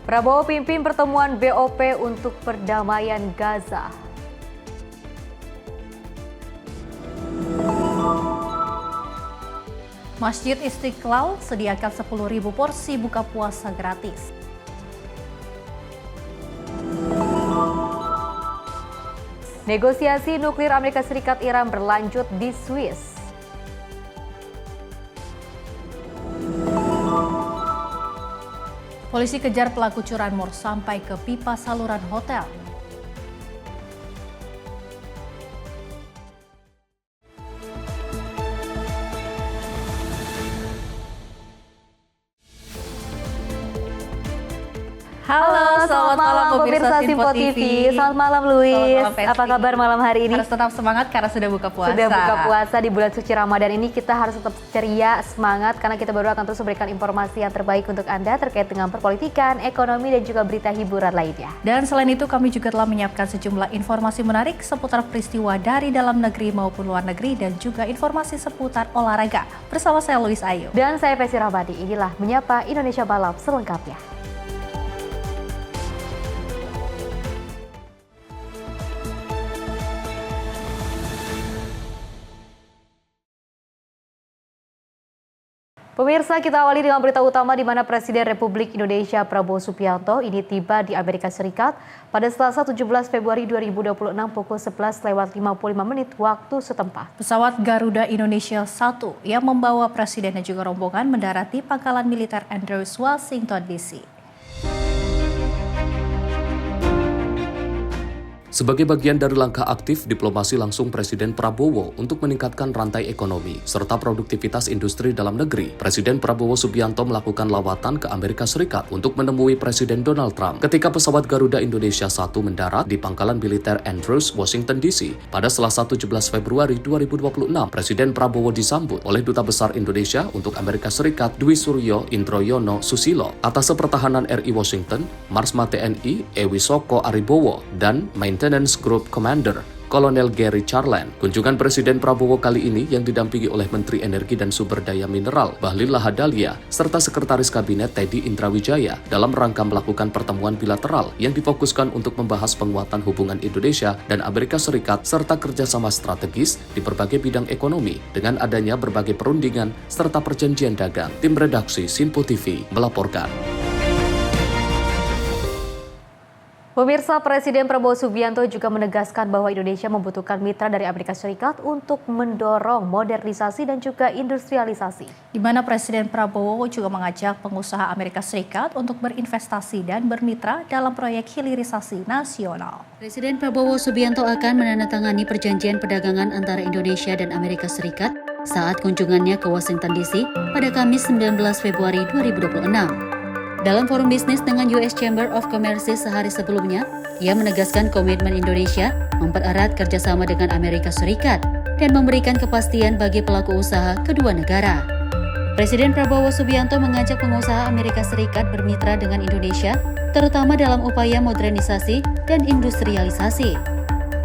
Prabowo pimpin pertemuan BOP untuk perdamaian Gaza. Masjid Istiqlal sediakan 10.000 porsi buka puasa gratis. Negosiasi nuklir Amerika Serikat Iran berlanjut di Swiss. Polisi kejar pelaku curanmor sampai ke pipa saluran hotel. Halo, selamat malam pemirsa Simpo TV. Selamat malam Luis. Apa kabar malam hari ini? Harus tetap semangat karena sudah buka puasa. Sudah buka puasa di bulan suci Ramadan ini, kita harus tetap ceria, semangat karena kita baru akan terus memberikan informasi yang terbaik untuk Anda terkait dengan perpolitikan, ekonomi dan juga berita hiburan lainnya. Dan selain itu kami juga telah menyiapkan sejumlah informasi menarik seputar peristiwa dari dalam negeri maupun luar negeri dan juga informasi seputar olahraga. Bersama saya Luis Ayu. Dan saya Fesi Rahmadi. Inilah Menyapa Indonesia Balap selengkapnya. Pemirsa, kita awali dengan berita utama di mana Presiden Republik Indonesia Prabowo Subianto ini tiba di Amerika Serikat pada Selasa 17 Februari 2026 pukul 11:55 waktu setempat. Pesawat Garuda Indonesia 1 yang membawa Presiden dan juga rombongan mendarat di pangkalan militer Andrews, Washington DC. Sebagai bagian dari langkah aktif diplomasi langsung Presiden Prabowo untuk meningkatkan rantai ekonomi serta produktivitas industri dalam negeri, Presiden Prabowo Subianto melakukan lawatan ke Amerika Serikat untuk menemui Presiden Donald Trump. Ketika pesawat Garuda Indonesia 1 mendarat di pangkalan militer Andrews, Washington DC pada Selasa 17 Februari 2026, Presiden Prabowo disambut oleh Duta Besar Indonesia untuk Amerika Serikat Dwi Suryo Indroyono Susilo, Atase Pertahanan RI Washington, Marsma TNI Ewisoko Aribowo, dan Maintenance Group Commander Kolonel Gary Charland. Kunjungan Presiden Prabowo kali ini yang didampingi oleh Menteri Energi dan Sumber Daya Mineral Bahlil Lahadalia serta Sekretaris Kabinet Teddy Indrawijaya dalam rangka melakukan pertemuan bilateral yang difokuskan untuk membahas penguatan hubungan Indonesia dan Amerika Serikat serta kerjasama strategis di berbagai bidang ekonomi dengan adanya berbagai perundingan serta perjanjian dagang. Tim redaksi Simpo TV melaporkan. Pemirsa, Presiden Prabowo Subianto juga menegaskan bahwa Indonesia membutuhkan mitra dari Amerika Serikat untuk mendorong modernisasi dan juga industrialisasi. Di mana Presiden Prabowo juga mengajak pengusaha Amerika Serikat untuk berinvestasi dan bermitra dalam proyek hilirisasi nasional. Presiden Prabowo Subianto akan menandatangani perjanjian perdagangan antara Indonesia dan Amerika Serikat saat kunjungannya ke Washington DC pada Kamis 19 Februari 2026. Dalam forum bisnis dengan US Chamber of Commerce sehari sebelumnya, ia menegaskan komitmen Indonesia mempererat kerjasama dengan Amerika Serikat dan memberikan kepastian bagi pelaku usaha kedua negara. Presiden Prabowo Subianto mengajak pengusaha Amerika Serikat bermitra dengan Indonesia, terutama dalam upaya modernisasi dan industrialisasi.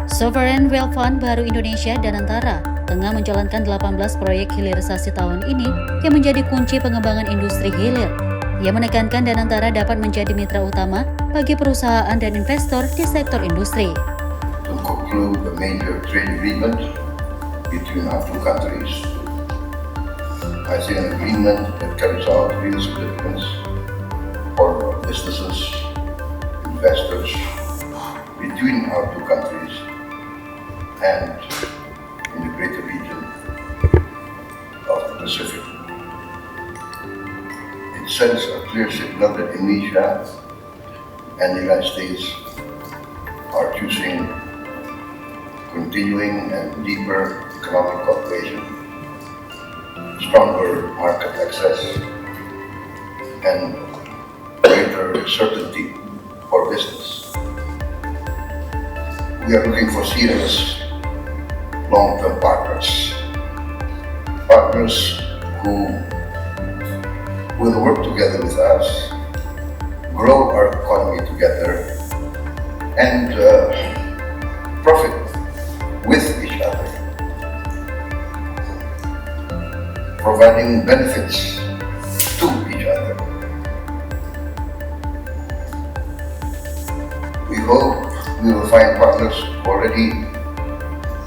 Sovereign Wealth Fund Baru Indonesia Danantara tengah menjalankan 18 proyek hilirisasi tahun ini yang menjadi kunci pengembangan industri hilir. Ia menekankan Danantara dapat menjadi mitra utama bagi perusahaan dan investor di sektor industri. To conclude a major trade agreement between our two countries. I say an agreement that carries out real significance for businesses, investors between our two countries and in the greater region of the Pacific. It sends a clear signal that Indonesia and the United States are choosing continuing and deeper economic cooperation, stronger market access, and greater certainty for business. We are looking for serious long-term partners who will work together with us, grow our economy together, and profit with each other, providing benefits to each other. find partners already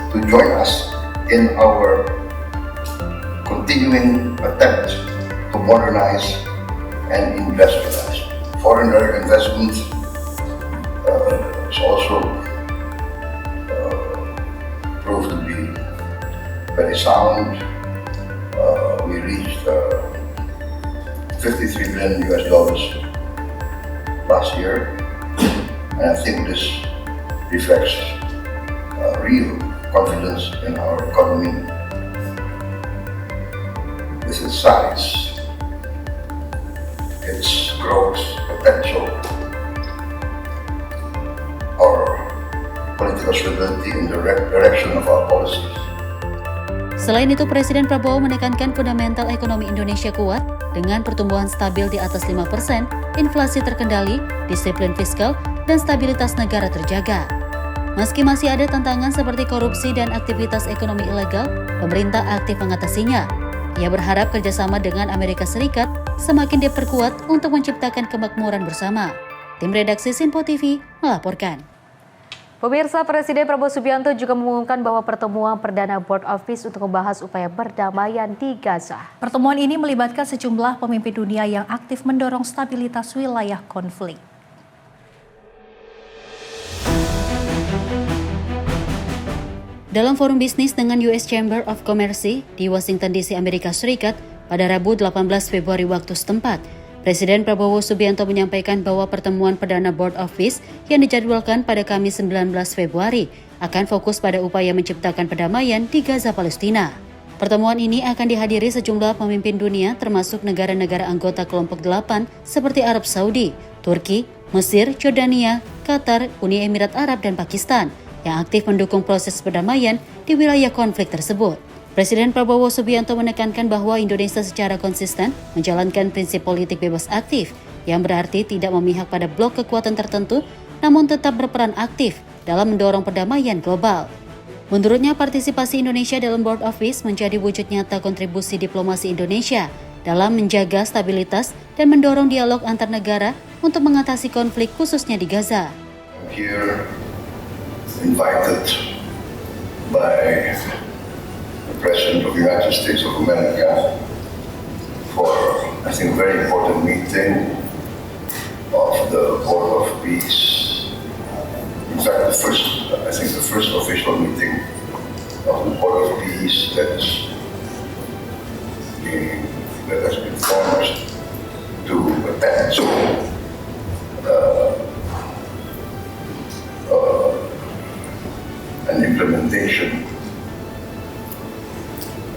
to join us in our continuing attempt to modernize and industrialize. Foreign direct investment is also proved to be very sound. We reached $53 billion last year, and I think this reflects real confidence in our economy with its size, its growth potential, our political stability in the direction of our policies. Selain itu, Presiden Prabowo menekankan fundamental ekonomi Indonesia kuat dengan pertumbuhan stabil di atas 5%, inflasi terkendali, disiplin fiskal, dan stabilitas negara terjaga. Meski masih ada tantangan seperti korupsi dan aktivitas ekonomi ilegal, pemerintah aktif mengatasinya. Ia berharap kerjasama dengan Amerika Serikat semakin diperkuat untuk menciptakan kemakmuran bersama. Tim redaksi Sinpo TV melaporkan. Pemirsa, Presiden Prabowo Subianto juga mengumumkan bahwa pertemuan perdana Board of Peace untuk membahas upaya perdamaian di Gaza. Pertemuan ini melibatkan sejumlah pemimpin dunia yang aktif mendorong stabilitas wilayah konflik. Dalam forum bisnis dengan US Chamber of Commerce di Washington DC, Amerika Serikat pada Rabu 18 Februari waktu setempat, Presiden Prabowo Subianto menyampaikan bahwa pertemuan perdana Board of Peace yang dijadwalkan pada Kamis 19 Februari akan fokus pada upaya menciptakan perdamaian di Gaza, Palestina. Pertemuan ini akan dihadiri sejumlah pemimpin dunia termasuk negara-negara anggota kelompok 8 seperti Arab Saudi, Turki, Mesir, Jordania, Qatar, Uni Emirat Arab, dan Pakistan yang aktif mendukung proses perdamaian di wilayah konflik tersebut. Presiden Prabowo Subianto menekankan bahwa Indonesia secara konsisten menjalankan prinsip politik bebas aktif, yang berarti tidak memihak pada blok kekuatan tertentu, namun tetap berperan aktif dalam mendorong perdamaian global. Menurutnya, partisipasi Indonesia dalam Board of Peace menjadi wujud nyata kontribusi diplomasi Indonesia dalam menjaga stabilitas dan mendorong dialog antar negara untuk mengatasi konflik khususnya di Gaza. Here, invited by the President of the United States of America for, I think, a very important meeting of the Board of Peace. In fact, the first official meeting of the Board of Peace that has been formed to attend to an implementation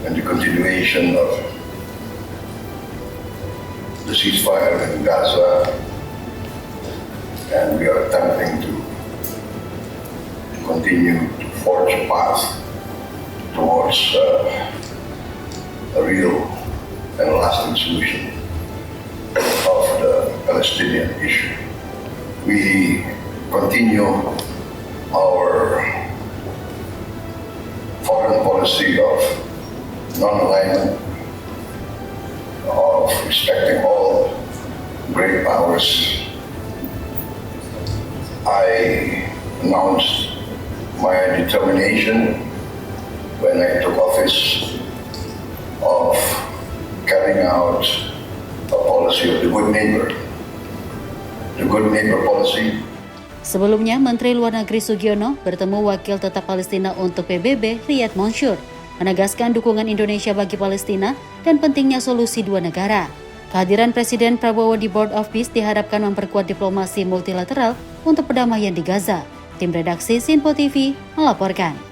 and the continuation of the ceasefire in Gaza, and we are attempting to continue to forge a path towards a real and lasting solution of the Palestinian issue. We continue our foreign policy of non-alignment, of respecting all great powers. I announced my determination when I took office of carrying out a policy of the good neighbor policy. Sebelumnya, Menteri Luar Negeri Sugiono bertemu Wakil Tetap Palestina untuk PBB, Riyad Mansyur, menegaskan dukungan Indonesia bagi Palestina dan pentingnya solusi dua negara. Kehadiran Presiden Prabowo di Board of Peace diharapkan memperkuat diplomasi multilateral untuk perdamaian di Gaza. Tim redaksi Sinpo TV melaporkan.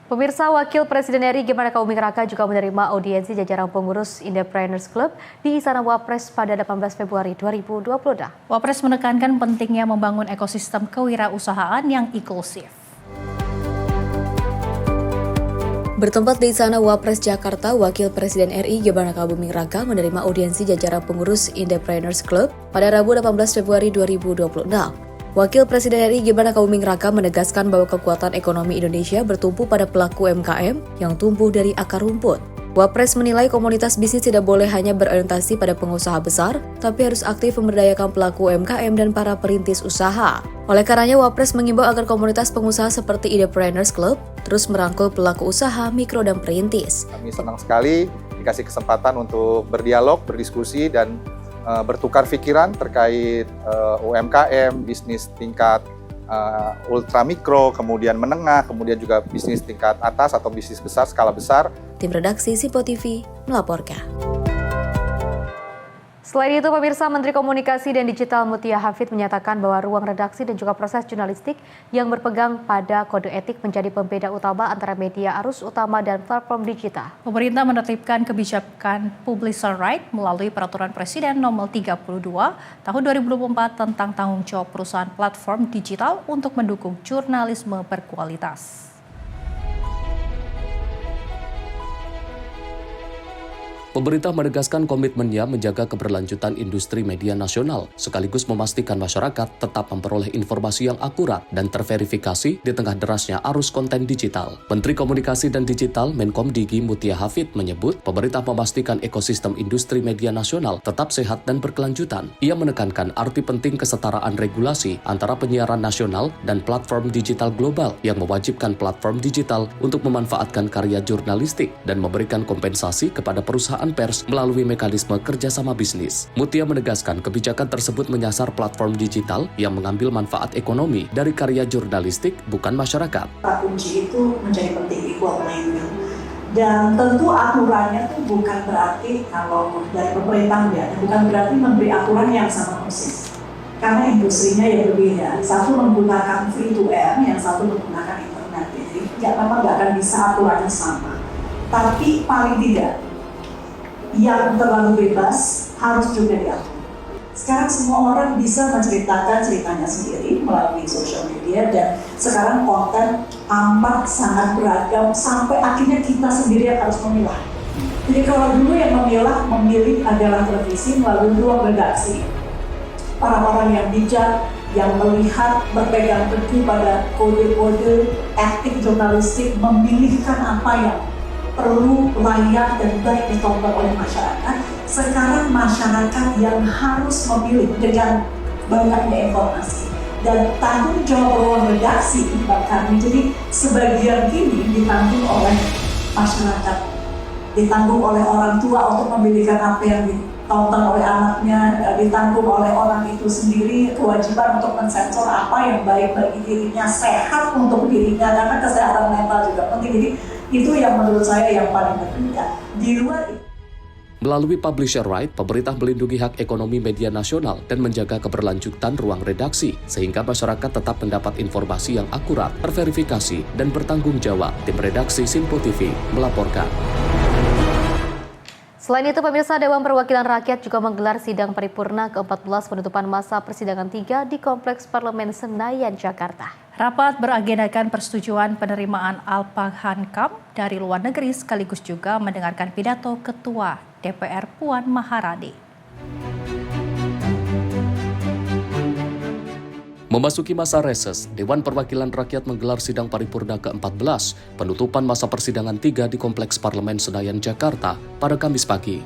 Pemirsa, Wakil Presiden RI Gibran Raka Buming Raka juga menerima audiensi jajaran pengurus Indepreneurs Club di Istana Wapres pada 18 Februari 2020. Wapres menekankan pentingnya membangun ekosistem kewirausahaan yang inklusif. Bertempat di Istana Wapres Jakarta, Wakil Presiden RI Gibran Raka Buming Raka menerima audiensi jajaran pengurus Indepreneurs Club pada Rabu 18 Februari 2026. Wakil Presiden RI Gibran Raka Buming Raka menegaskan bahwa kekuatan ekonomi Indonesia bertumpu pada pelaku UMKM yang tumbuh dari akar rumput. Wapres menilai komunitas bisnis tidak boleh hanya berorientasi pada pengusaha besar, tapi harus aktif memberdayakan pelaku UMKM dan para perintis usaha. Oleh karenanya, Wapres mengimbau agar komunitas pengusaha seperti Idepreneurs Club terus merangkul pelaku usaha, mikro, dan perintis. Kami senang sekali dikasih kesempatan untuk berdialog, berdiskusi, dan bertukar pikiran terkait UMKM, bisnis tingkat ultra mikro, kemudian menengah, kemudian juga bisnis tingkat atas atau bisnis besar, skala besar. Tim redaksi Simpo TV melaporkan. Selain itu, pemirsa, Menteri Komunikasi dan Digital Mutia Hafid menyatakan bahwa ruang redaksi dan juga proses jurnalistik yang berpegang pada kode etik menjadi pembeda utama antara media arus utama dan platform digital. Pemerintah menertibkan kebijakan publisher right melalui Peraturan Presiden Nomor 32 Tahun 2024 tentang tanggung jawab perusahaan platform digital untuk mendukung jurnalisme berkualitas. Pemerintah menegaskan komitmennya menjaga keberlanjutan industri media nasional, sekaligus memastikan masyarakat tetap memperoleh informasi yang akurat dan terverifikasi di tengah derasnya arus konten digital. Menteri Komunikasi dan Digital Menkom Digi Mutia Hafid menyebut pemerintah memastikan ekosistem industri media nasional tetap sehat dan berkelanjutan. Ia menekankan arti penting kesetaraan regulasi antara penyiaran nasional dan platform digital global yang mewajibkan platform digital untuk memanfaatkan karya jurnalistik dan memberikan kompensasi kepada perusahaan pers melalui mekanisme kerjasama bisnis. Mutia menegaskan kebijakan tersebut menyasar platform digital yang mengambil manfaat ekonomi dari karya jurnalistik, bukan masyarakat. Kunci itu menjadi penting, equal playing field. Dan tentu aturannya itu bukan berarti kalau dari pemerintah bukan berarti memberi aturan yang sama persis. Karena industrinya yang berbeda. Satu menggunakan free to air, yang satu menggunakan internet. Jadi memang nggak akan bisa aturannya sama. Tapi paling tidak, yang terlalu bebas harus juga diatur. Sekarang semua orang bisa menceritakan ceritanya sendiri melalui sosial media, dan sekarang konten amat sangat beragam sampai akhirnya kita sendiri yang harus memilah. Jadi kalau dulu yang memilih adalah televisi melalui ruang redaksi. Orang-orang yang bijak, yang melihat, berpegang teguh pada kode-kode etik jurnalistik, memilihkan apa yang perlu, layak, dan baik ditonton oleh masyarakat. Sekarang masyarakat yang harus memilih dengan banyaknya informasi. Dan tanggung jawab ruang redaksi bahkan menjadi sebagian kini ditanggung oleh masyarakat. Ditanggung oleh orang tua untuk memilihkan apa yang ditonton oleh anaknya, ditanggung oleh orang itu sendiri kewajiban untuk mensensor apa yang baik bagi dirinya, sehat untuk dirinya, karena kesehatan mental juga penting. Jadi itu yang menurut saya yang paling penting. Di luar itu, melalui publisher right, pemerintah melindungi hak ekonomi media nasional dan menjaga keberlanjutan ruang redaksi, sehingga masyarakat tetap mendapat informasi yang akurat, terverifikasi, dan bertanggung jawab. Tim redaksi Simpo TV melaporkan. Selain itu, pemirsa, Dewan Perwakilan Rakyat juga menggelar sidang paripurna ke-14 penutupan masa persidangan 3 di Kompleks Parlemen Senayan, Jakarta. Rapat beragendakan persetujuan penerimaan Alphankam dari luar negeri sekaligus juga mendengarkan pidato Ketua DPR Puan Maharani. Memasuki masa reses, Dewan Perwakilan Rakyat menggelar sidang paripurna ke-14 penutupan masa persidangan 3 di Kompleks Parlemen Senayan, Jakarta pada Kamis pagi.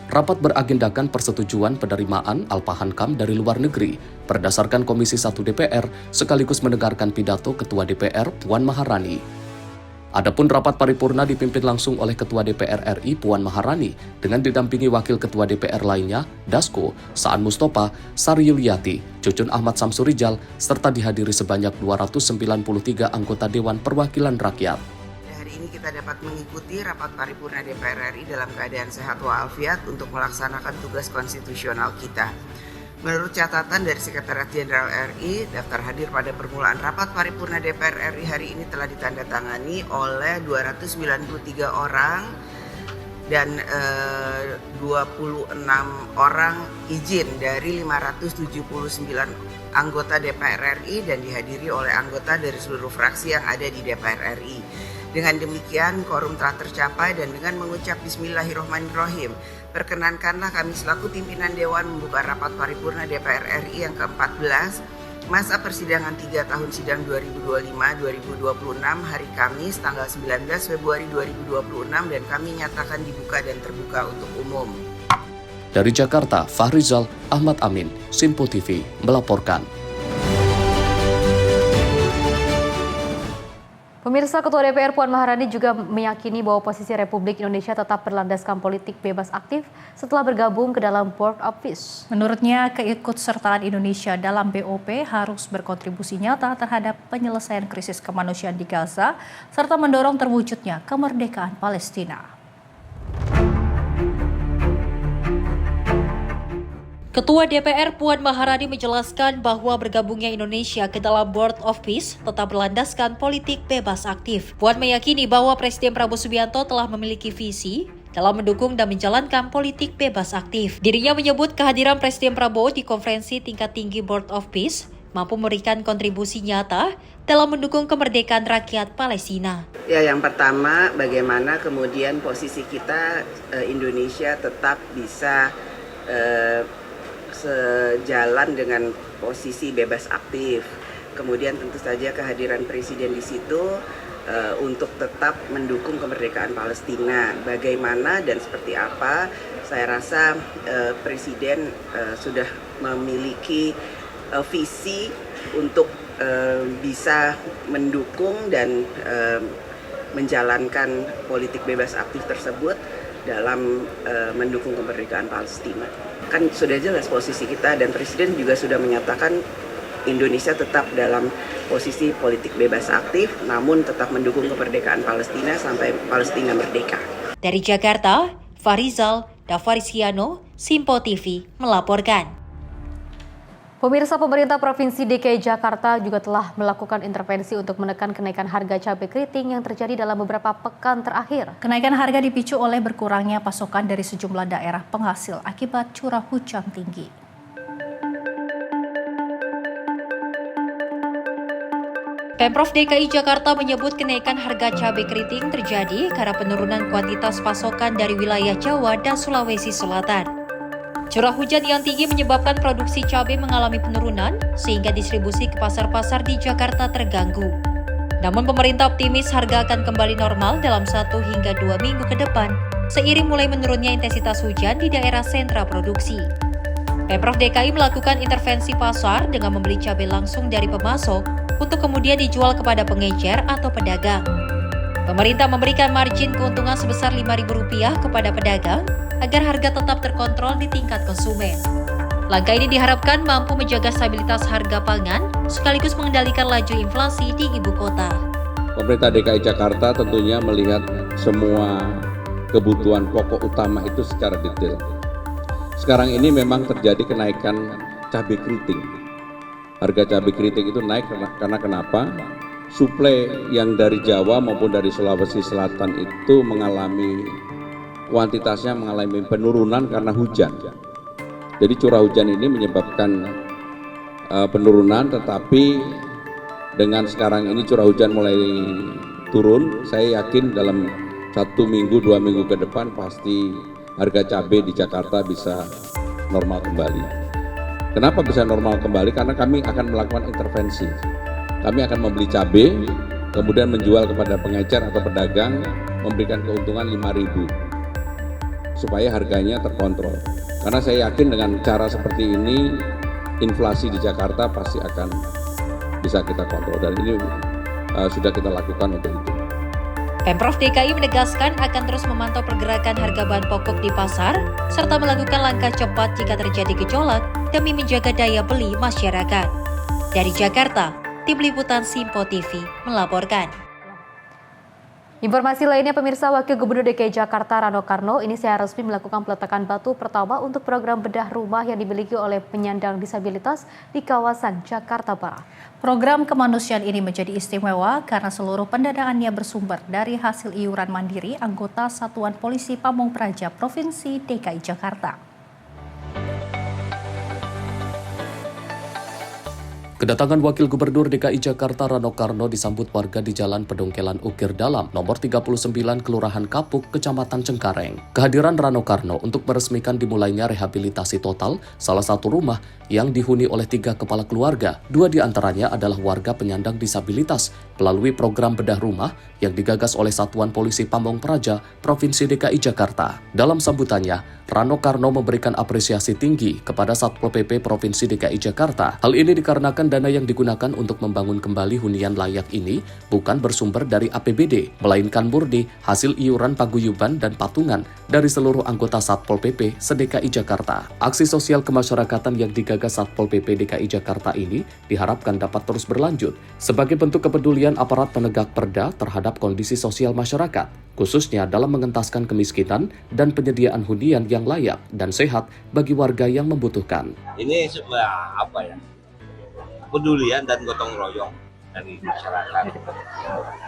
Rapat beragendakan persetujuan penerimaan Alphankam dari luar negeri berdasarkan Komisi 1 DPR sekaligus mendengarkan pidato Ketua DPR Puan Maharani. Adapun rapat paripurna dipimpin langsung oleh Ketua DPR RI Puan Maharani dengan didampingi Wakil Ketua DPR lainnya, Dasko, Saan Mustafa, Sari Yuliati, Cucun Ahmad Samsurijal, serta dihadiri sebanyak 293 anggota Dewan Perwakilan Rakyat. Hari ini kita dapat mengikuti rapat paripurna DPR RI dalam keadaan sehat walafiat untuk melaksanakan tugas konstitusional kita. Menurut catatan dari Sekretariat Jenderal RI, daftar hadir pada permulaan rapat paripurna DPR RI hari ini telah ditandatangani oleh 293 orang dan 26 orang izin dari 579 anggota DPR RI dan dihadiri oleh anggota dari seluruh fraksi yang ada di DPR RI. Dengan demikian, quorum telah tercapai dan dengan mengucap Bismillahirrahmanirrahim, perkenankanlah kami selaku pimpinan Dewan membuka rapat paripurna DPR RI yang ke-14 Masa persidangan 3 tahun sidang 2025-2026 hari Kamis tanggal 19 Februari 2026 dan kami nyatakan dibuka dan terbuka untuk umum. Dari Jakarta, Fahrizal Ahmad Amin, Simpo TV melaporkan. Pemirsa, Ketua DPR Puan Maharani juga meyakini bahwa posisi Republik Indonesia tetap berlandaskan politik bebas aktif setelah bergabung ke dalam Board of Peace. Menurutnya, keikutsertaan Indonesia dalam BOP harus berkontribusi nyata terhadap penyelesaian krisis kemanusiaan di Gaza, serta mendorong terwujudnya kemerdekaan Palestina. Ketua DPR Puan Maharani menjelaskan bahwa bergabungnya Indonesia ke dalam Board of Peace tetap berlandaskan politik bebas aktif. Puan meyakini bahwa Presiden Prabowo Subianto telah memiliki visi dalam mendukung dan menjalankan politik bebas aktif. Dirinya menyebut kehadiran Presiden Prabowo di konferensi tingkat tinggi Board of Peace mampu memberikan kontribusi nyata dalam mendukung kemerdekaan rakyat Palestina. Ya, yang pertama, bagaimana kemudian posisi kita Indonesia tetap bisa sejalan dengan posisi bebas aktif. Kemudian tentu saja kehadiran Presiden di situ untuk tetap mendukung kemerdekaan Palestina. Bagaimana dan seperti apa, saya rasa Presiden sudah memiliki visi untuk bisa mendukung dan menjalankan politik bebas aktif tersebut dalam mendukung kemerdekaan Palestina. Kan sudah jelas posisi kita dan Presiden juga sudah menyatakan Indonesia tetap dalam posisi politik bebas aktif namun tetap mendukung kemerdekaan Palestina sampai Palestina merdeka. Dari Jakarta, Fahrizal Dafarisiano, Simpo TV melaporkan. Pemirsa, pemerintah Provinsi DKI Jakarta juga telah melakukan intervensi untuk menekan kenaikan harga cabai keriting yang terjadi dalam beberapa pekan terakhir. Kenaikan harga dipicu oleh berkurangnya pasokan dari sejumlah daerah penghasil akibat curah hujan tinggi. Pemprov DKI Jakarta menyebut kenaikan harga cabai keriting terjadi karena penurunan kuantitas pasokan dari wilayah Jawa dan Sulawesi Selatan. Curah hujan yang tinggi menyebabkan produksi cabai mengalami penurunan sehingga distribusi ke pasar-pasar di Jakarta terganggu. Namun pemerintah optimis harga akan kembali normal dalam 1 hingga 2 minggu ke depan seiring mulai menurunnya intensitas hujan di daerah sentra produksi. Pemprov DKI melakukan intervensi pasar dengan membeli cabai langsung dari pemasok untuk kemudian dijual kepada pengecer atau pedagang. Pemerintah memberikan margin keuntungan sebesar Rp5.000 kepada pedagang agar harga tetap terkontrol di tingkat konsumen. Langkah ini diharapkan mampu menjaga stabilitas harga pangan sekaligus mengendalikan laju inflasi di ibu kota. Pemerintah DKI Jakarta tentunya melihat semua kebutuhan pokok utama itu secara detail. Sekarang ini memang terjadi kenaikan cabai keriting. Harga cabai keriting itu naik karena kenapa? Suplai yang dari Jawa maupun dari Sulawesi Selatan itu kuantitasnya mengalami penurunan karena hujan. Jadi curah hujan ini menyebabkan penurunan, tetapi dengan sekarang ini curah hujan mulai turun, saya yakin dalam 1 minggu, 2 minggu ke depan pasti harga cabai di Jakarta bisa normal kembali. Kenapa bisa normal kembali? Karena kami akan melakukan intervensi. Kami akan membeli cabai, kemudian menjual kepada pengecer atau pedagang, memberikan keuntungan Rp5.000 supaya harganya terkontrol. Karena saya yakin dengan cara seperti ini, inflasi di Jakarta pasti akan bisa kita kontrol, dan ini sudah kita lakukan untuk itu. Pemprov DKI menegaskan akan terus memantau pergerakan harga bahan pokok di pasar, serta melakukan langkah cepat jika terjadi gejolak demi menjaga daya beli masyarakat. Dari Jakarta, Tim Liputan Simpo TV melaporkan. Informasi lainnya, pemirsa, Wakil Gubernur DKI Jakarta Rano Karno ini secara resmi melakukan peletakan batu pertama untuk program bedah rumah yang dimiliki oleh penyandang disabilitas di kawasan Jakarta Barat. Program kemanusiaan ini menjadi istimewa karena seluruh pendanaannya bersumber dari hasil iuran mandiri anggota Satuan Polisi Pamong Praja Provinsi DKI Jakarta. Kedatangan Wakil Gubernur DKI Jakarta Rano Karno disambut warga di Jalan Pedongkelan Ukir Dalam, nomor 39 Kelurahan Kapuk, Kecamatan Cengkareng. Kehadiran Rano Karno untuk meresmikan dimulainya rehabilitasi total salah satu rumah yang dihuni oleh 3 kepala keluarga. 2 diantaranya adalah warga penyandang disabilitas melalui program bedah rumah yang digagas oleh Satuan Polisi Pamong Praja, Provinsi DKI Jakarta. Dalam sambutannya, Rano Karno memberikan apresiasi tinggi kepada Satpol PP Provinsi DKI Jakarta. Hal ini dikarenakan dana yang digunakan untuk membangun kembali hunian layak ini bukan bersumber dari APBD, melainkan murni hasil iuran paguyuban dan patungan dari seluruh anggota Satpol PP se-DKI Jakarta. Aksi sosial kemasyarakatan yang digagas Satpol PP DKI Jakarta ini diharapkan dapat terus berlanjut sebagai bentuk kepedulian aparat penegak perda terhadap kondisi sosial masyarakat, khususnya dalam mengentaskan kemiskinan dan penyediaan hunian yang layak dan sehat bagi warga yang membutuhkan. Ini kepedulian dan gotong royong dari masyarakat.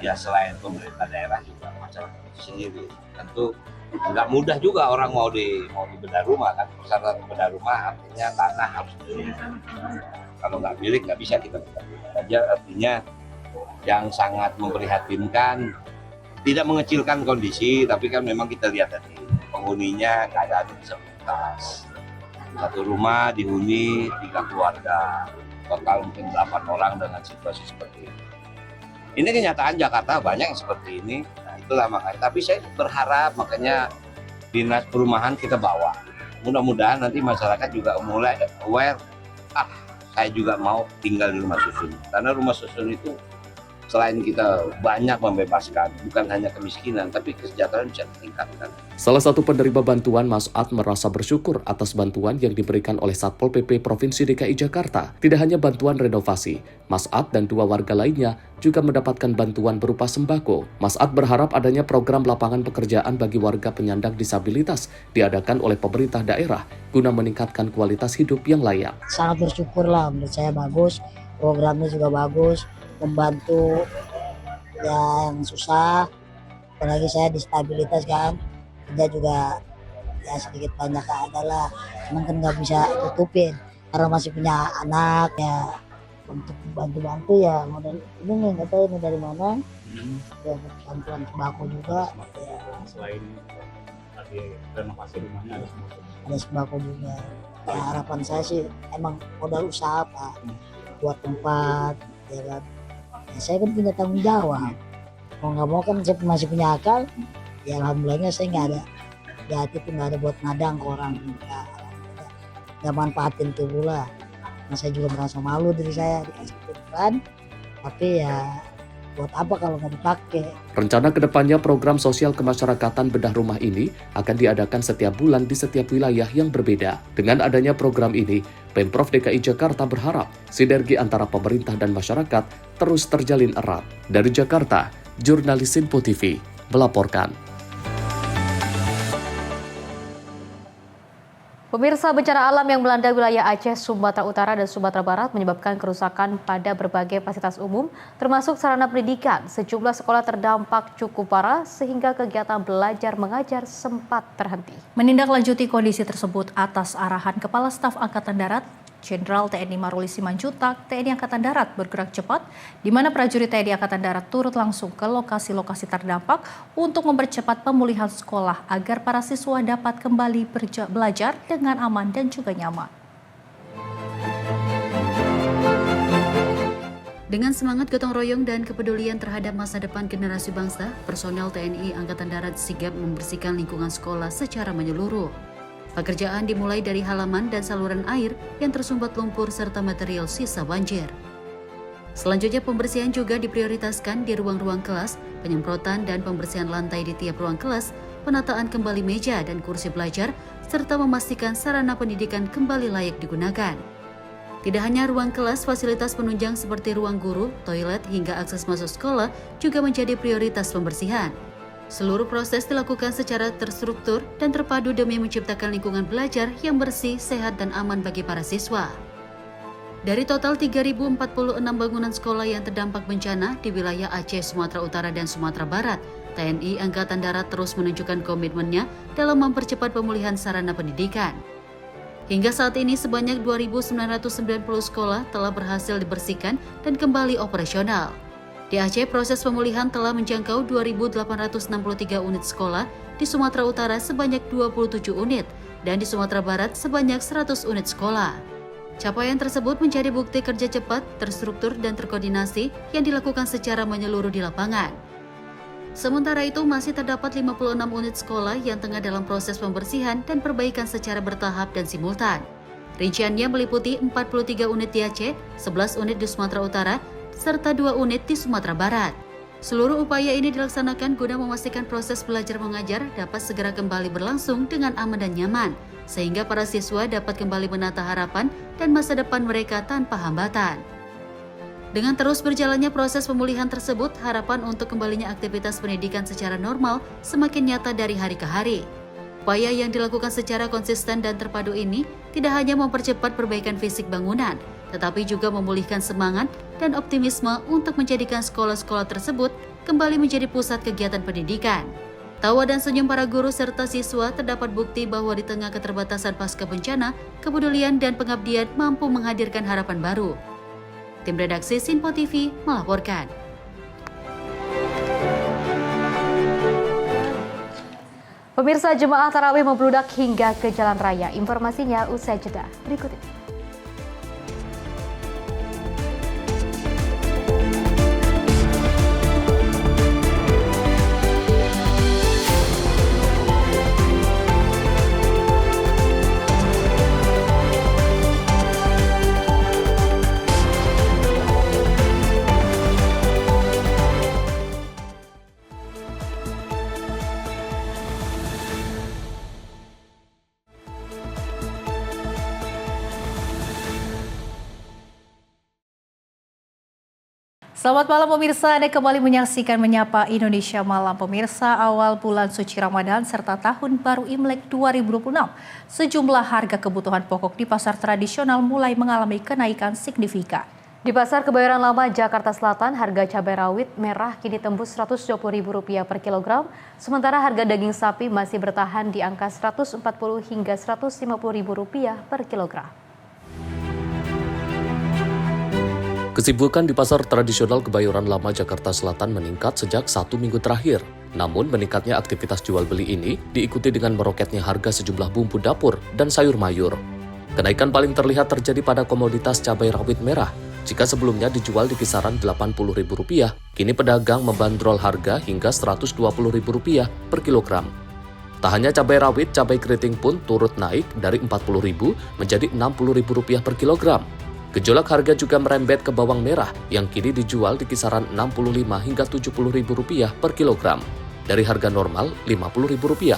Ya selain pemerintah daerah juga masyarakat itu sendiri. Tentu nggak mudah juga orang mau dibedah rumah kan. Persyaratan bedah rumah artinya tanah harus milik. Kalau nggak milik nggak bisa kita bedah. Saja artinya yang sangat memprihatinkan, tidak mengecilkan kondisi, tapi kan memang kita lihat tadi penghuninya keadaan disabilitas. Satu rumah dihuni 3 keluarga. Total mungkin 8 orang dengan situasi seperti ini. Ini kenyataan Jakarta banyak yang seperti ini. Nah, itulah makanya. Tapi saya berharap makanya dinas perumahan kita bawa. Mudah-mudahan nanti masyarakat juga mulai aware. Saya juga mau tinggal di rumah susun. Karena rumah susun itu selain kita banyak membebaskan, bukan hanya kemiskinan, tapi kesejahteraan bisa ditingkatkan. Salah satu penerima bantuan, Mas Ad, merasa bersyukur atas bantuan yang diberikan oleh Satpol PP Provinsi DKI Jakarta. Tidak hanya bantuan renovasi, Mas Ad dan 2 warga lainnya juga mendapatkan bantuan berupa sembako. Mas Ad berharap adanya program lapangan pekerjaan bagi warga penyandang disabilitas diadakan oleh pemerintah daerah guna meningkatkan kualitas hidup yang layak. Sangat bersyukur lah, menurut saya bagus, programnya juga bagus, membantu yang susah, apalagi saya disabilitas kan, kerja juga ya sedikit banyak adalah, cuman kan nggak bisa tutupin karena masih punya anak ya. Untuk bantu-bantu ya modal ini nih, nggak tahu ini dari mana, ya bantuan sembako juga ya. Selain tadi renovasi rumahnya ada sembako juga ya. Harapan saya sih emang modal usaha Pak, buat tempat ya kan. Ya, saya kan punya tanggung jawab, mau nggak mau kan saya masih punya akal ya. Alhamdulillahnya saya nggak ada di hati tuh, nggak ada buat ngadang ke orang, nggak manfaatin tuh lah. Nah, saya juga merasa malu diri saya dikasih tujuan, tapi ya buat apa kalau nggak dipakai. Rencana kedepannya program sosial kemasyarakatan bedah rumah ini akan diadakan setiap bulan di setiap wilayah yang berbeda. Dengan adanya program ini, Pemprov DKI Jakarta berharap sinergi antara pemerintah dan masyarakat terus terjalin erat. Dari Jakarta, jurnalis Sinpo TV melaporkan. Pemirsa, bencana alam yang melanda wilayah Aceh, Sumatera Utara, dan Sumatera Barat menyebabkan kerusakan pada berbagai fasilitas umum, termasuk sarana pendidikan. Sejumlah sekolah terdampak cukup parah sehingga kegiatan belajar mengajar sempat terhenti. Menindaklanjuti kondisi tersebut atas arahan Kepala Staf Angkatan Darat, Jenderal TNI Maruli Simanjuntak, TNI Angkatan Darat bergerak cepat, di mana prajurit TNI Angkatan Darat turut langsung ke lokasi-lokasi terdampak untuk mempercepat pemulihan sekolah agar para siswa dapat kembali belajar dengan aman dan juga nyaman. Dengan semangat gotong royong dan kepedulian terhadap masa depan generasi bangsa, personel TNI Angkatan Darat sigap membersihkan lingkungan sekolah secara menyeluruh. Pekerjaan dimulai dari halaman dan saluran air yang tersumbat lumpur serta material sisa banjir. Selanjutnya pembersihan juga diprioritaskan di ruang-ruang kelas, penyemprotan dan pembersihan lantai di tiap ruang kelas, penataan kembali meja dan kursi belajar, serta memastikan sarana pendidikan kembali layak digunakan. Tidak hanya ruang kelas, fasilitas penunjang seperti ruang guru, toilet, hingga akses masuk sekolah juga menjadi prioritas pembersihan. Seluruh proses dilakukan secara terstruktur dan terpadu demi menciptakan lingkungan belajar yang bersih, sehat, dan aman bagi para siswa. Dari total 3.046 bangunan sekolah yang terdampak bencana di wilayah Aceh, Sumatera Utara, dan Sumatera Barat, TNI Angkatan Darat terus menunjukkan komitmennya dalam mempercepat pemulihan sarana pendidikan. Hingga saat ini sebanyak 2.990 sekolah telah berhasil dibersihkan dan kembali operasional. Di Aceh, proses pemulihan telah menjangkau 2.863 unit sekolah, di Sumatera Utara sebanyak 27 unit, dan di Sumatera Barat sebanyak 100 unit sekolah. Capaian tersebut menjadi bukti kerja cepat, terstruktur, dan terkoordinasi yang dilakukan secara menyeluruh di lapangan. Sementara itu, masih terdapat 56 unit sekolah yang tengah dalam proses pembersihan dan perbaikan secara bertahap dan simultan. Rinciannya meliputi 43 unit di Aceh, 11 unit di Sumatera Utara, serta 2 unit di Sumatera Barat. Seluruh upaya ini dilaksanakan guna memastikan proses belajar mengajar dapat segera kembali berlangsung dengan aman dan nyaman, sehingga para siswa dapat kembali menata harapan dan masa depan mereka tanpa hambatan. Dengan terus berjalannya proses pemulihan tersebut, harapan untuk kembalinya aktivitas pendidikan secara normal semakin nyata dari hari ke hari. Upaya yang dilakukan secara konsisten dan terpadu ini tidak hanya mempercepat perbaikan fisik bangunan, tetapi juga memulihkan semangat dan optimisme untuk menjadikan sekolah-sekolah tersebut kembali menjadi pusat kegiatan pendidikan. Tawa dan senyum para guru serta siswa terdapat bukti bahwa di tengah keterbatasan pasca bencana, kepedulian dan pengabdian mampu menghadirkan harapan baru. Tim redaksi Sinpo TV melaporkan. Pemirsa, jemaah tarawih membludak hingga ke jalan raya. Informasinya usai jeda berikut ini. Selamat malam pemirsa, Anda kembali menyaksikan Menyapa Indonesia Malam. Pemirsa, awal bulan suci Ramadan serta tahun baru Imlek 2026, sejumlah harga kebutuhan pokok di pasar tradisional mulai mengalami kenaikan signifikan. Di Pasar Kebayoran Lama, Jakarta Selatan, harga cabai rawit merah kini tembus Rp120.000 per kilogram, sementara harga daging sapi masih bertahan di angka Rp140 hingga Rp150.000 per kilogram. Kesibukan di pasar tradisional Kebayoran Lama Jakarta Selatan meningkat sejak 1 minggu terakhir. Namun meningkatnya aktivitas jual beli ini diikuti dengan meroketnya harga sejumlah bumbu dapur dan sayur mayur. Kenaikan paling terlihat terjadi pada komoditas cabai rawit merah. Jika sebelumnya dijual di kisaran Rp80.000, kini pedagang membandrol harga hingga Rp120.000 per kilogram. Tak hanya cabai rawit, cabai keriting pun turut naik dari Rp40.000 menjadi Rp60.000 per kilogram. Gejolak harga juga merembet ke bawang merah yang kini dijual di kisaran Rp65 hingga Rp70.000 per kilogram, dari harga normal Rp50.000.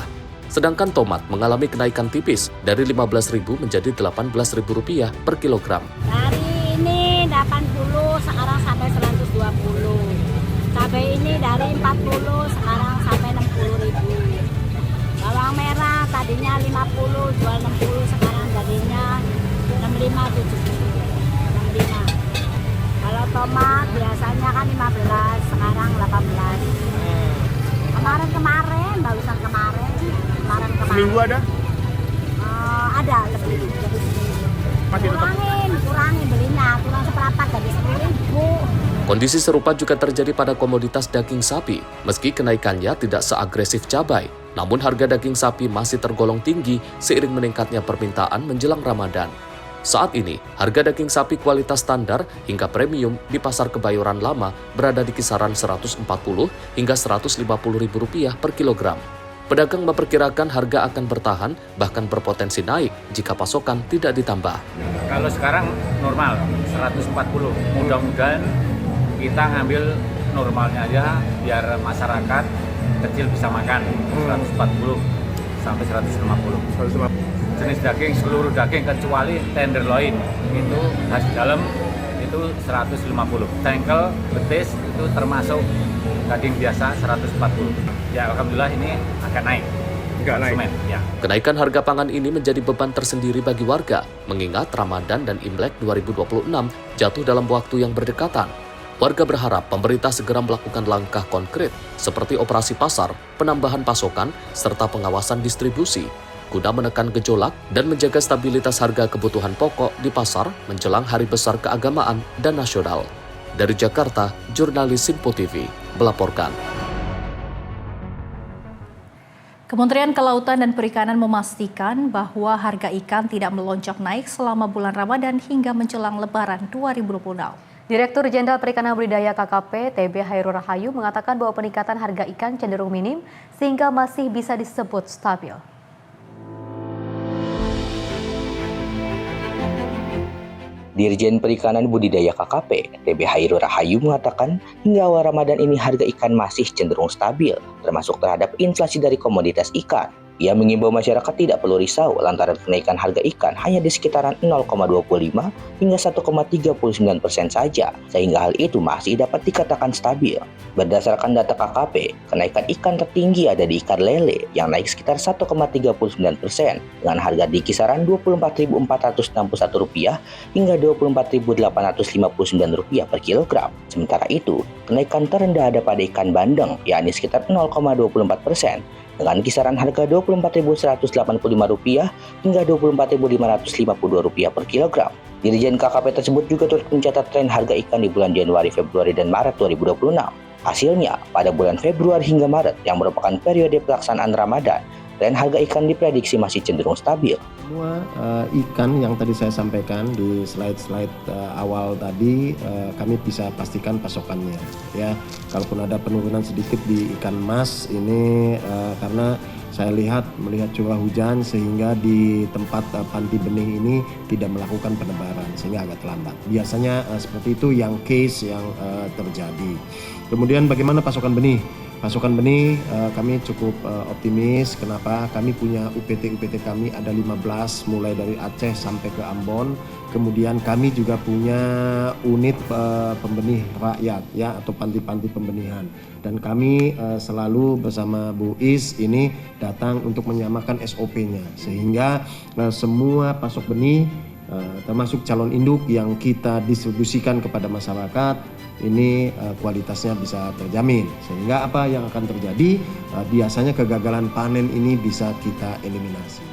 Sedangkan tomat mengalami kenaikan tipis dari Rp15.000 menjadi Rp18.000 per kilogram. Dari ini 80 sekarang sampai 120. Cabai ini dari 40 sekarang sampai 60.000. Bawang merah tadinya 50 jual 60 sekarang jadinya 65 70. Kalau tomat biasanya kan 15, sekarang 18. Kemarin, barusan kemarin. Seminggu ada? Ada lebih. Kurangin belinya, kurang seperempat dari 10.000. Kondisi serupa juga terjadi pada komoditas daging sapi. Meski kenaikannya tidak seagresif cabai, namun harga daging sapi masih tergolong tinggi seiring meningkatnya permintaan menjelang Ramadan. Saat ini, harga daging sapi kualitas standar hingga premium di Pasar Kebayoran Lama berada di kisaran Rp140 hingga Rp150.000 per kilogram. Pedagang memperkirakan harga akan bertahan, bahkan berpotensi naik jika pasokan tidak ditambah. Kalau sekarang normal, 140. Mudah-mudahan kita ngambil normalnya aja, biar masyarakat kecil bisa makan. 140 sampai 150. Jenis daging, seluruh daging kecuali tenderloin itu khas dalam itu 150. Cengkel, betis itu termasuk daging biasa 140. Ya alhamdulillah ini akan naik. Ya. Kenaikan harga pangan ini menjadi beban tersendiri bagi warga, mengingat Ramadan dan Imlek 2026 jatuh dalam waktu yang berdekatan. Warga berharap pemerintah segera melakukan langkah konkret seperti operasi pasar, penambahan pasokan, serta pengawasan distribusi. guna menekan gejolak dan menjaga stabilitas harga kebutuhan pokok di pasar menjelang Hari Besar Keagamaan dan Nasional. Dari Jakarta, jurnalis Simpo TV melaporkan. Kementerian Kelautan dan Perikanan memastikan bahwa harga ikan tidak melonjak naik selama bulan Ramadan hingga menjelang Lebaran 2026. Direktur Jenderal Perikanan Budidaya KKP TB Hairul Rahayu mengatakan bahwa peningkatan harga ikan cenderung minim sehingga masih bisa disebut stabil. Dirjen Perikanan Budidaya KKP, TB Hairul Rahayu mengatakan hingga awal Ramadan ini harga ikan masih cenderung stabil, termasuk terhadap inflasi dari komoditas ikan. Ia mengimbau masyarakat tidak perlu risau lantaran kenaikan harga ikan hanya di sekitaran 0,25 hingga 1,39% saja, sehingga hal itu masih dapat dikatakan stabil. Berdasarkan data KKP, kenaikan ikan tertinggi ada di ikan lele yang naik sekitar 1,39% dengan harga di kisaran Rp24.461 hingga Rp24.859 per kilogram. Sementara itu, kenaikan terendah ada pada ikan bandeng yakni sekitar 0,24%. Dengan kisaran harga Rp24.185 hingga Rp24.552 per kilogram. Dirjen KKP tersebut juga turut mencatat tren harga ikan di bulan Januari, Februari, dan Maret 2026. Hasilnya, pada bulan Februari hingga Maret yang merupakan periode pelaksanaan Ramadan, tren harga ikan diprediksi masih cenderung stabil. Semua ikan yang tadi saya sampaikan di slide-slide awal tadi kami bisa pastikan pasokannya. Ya, kalaupun ada penurunan sedikit di ikan mas ini karena saya melihat curah hujan sehingga di tempat panti benih ini tidak melakukan penebaran sehingga agak terlambat. Biasanya seperti itu yang case yang terjadi. Kemudian bagaimana pasokan benih? Pasokan benih kami cukup optimis. Kenapa? Kami punya UPT kami ada 15 mulai dari Aceh sampai ke Ambon. Kemudian kami juga punya unit pembenih rakyat ya atau panti-panti pembenihan. Dan kami selalu bersama Bu Is ini datang untuk menyamakan SOP-nya sehingga semua pasok benih termasuk calon induk yang kita distribusikan kepada masyarakat ini kualitasnya bisa terjamin sehingga apa yang akan terjadi biasanya kegagalan panen ini bisa kita eliminasi.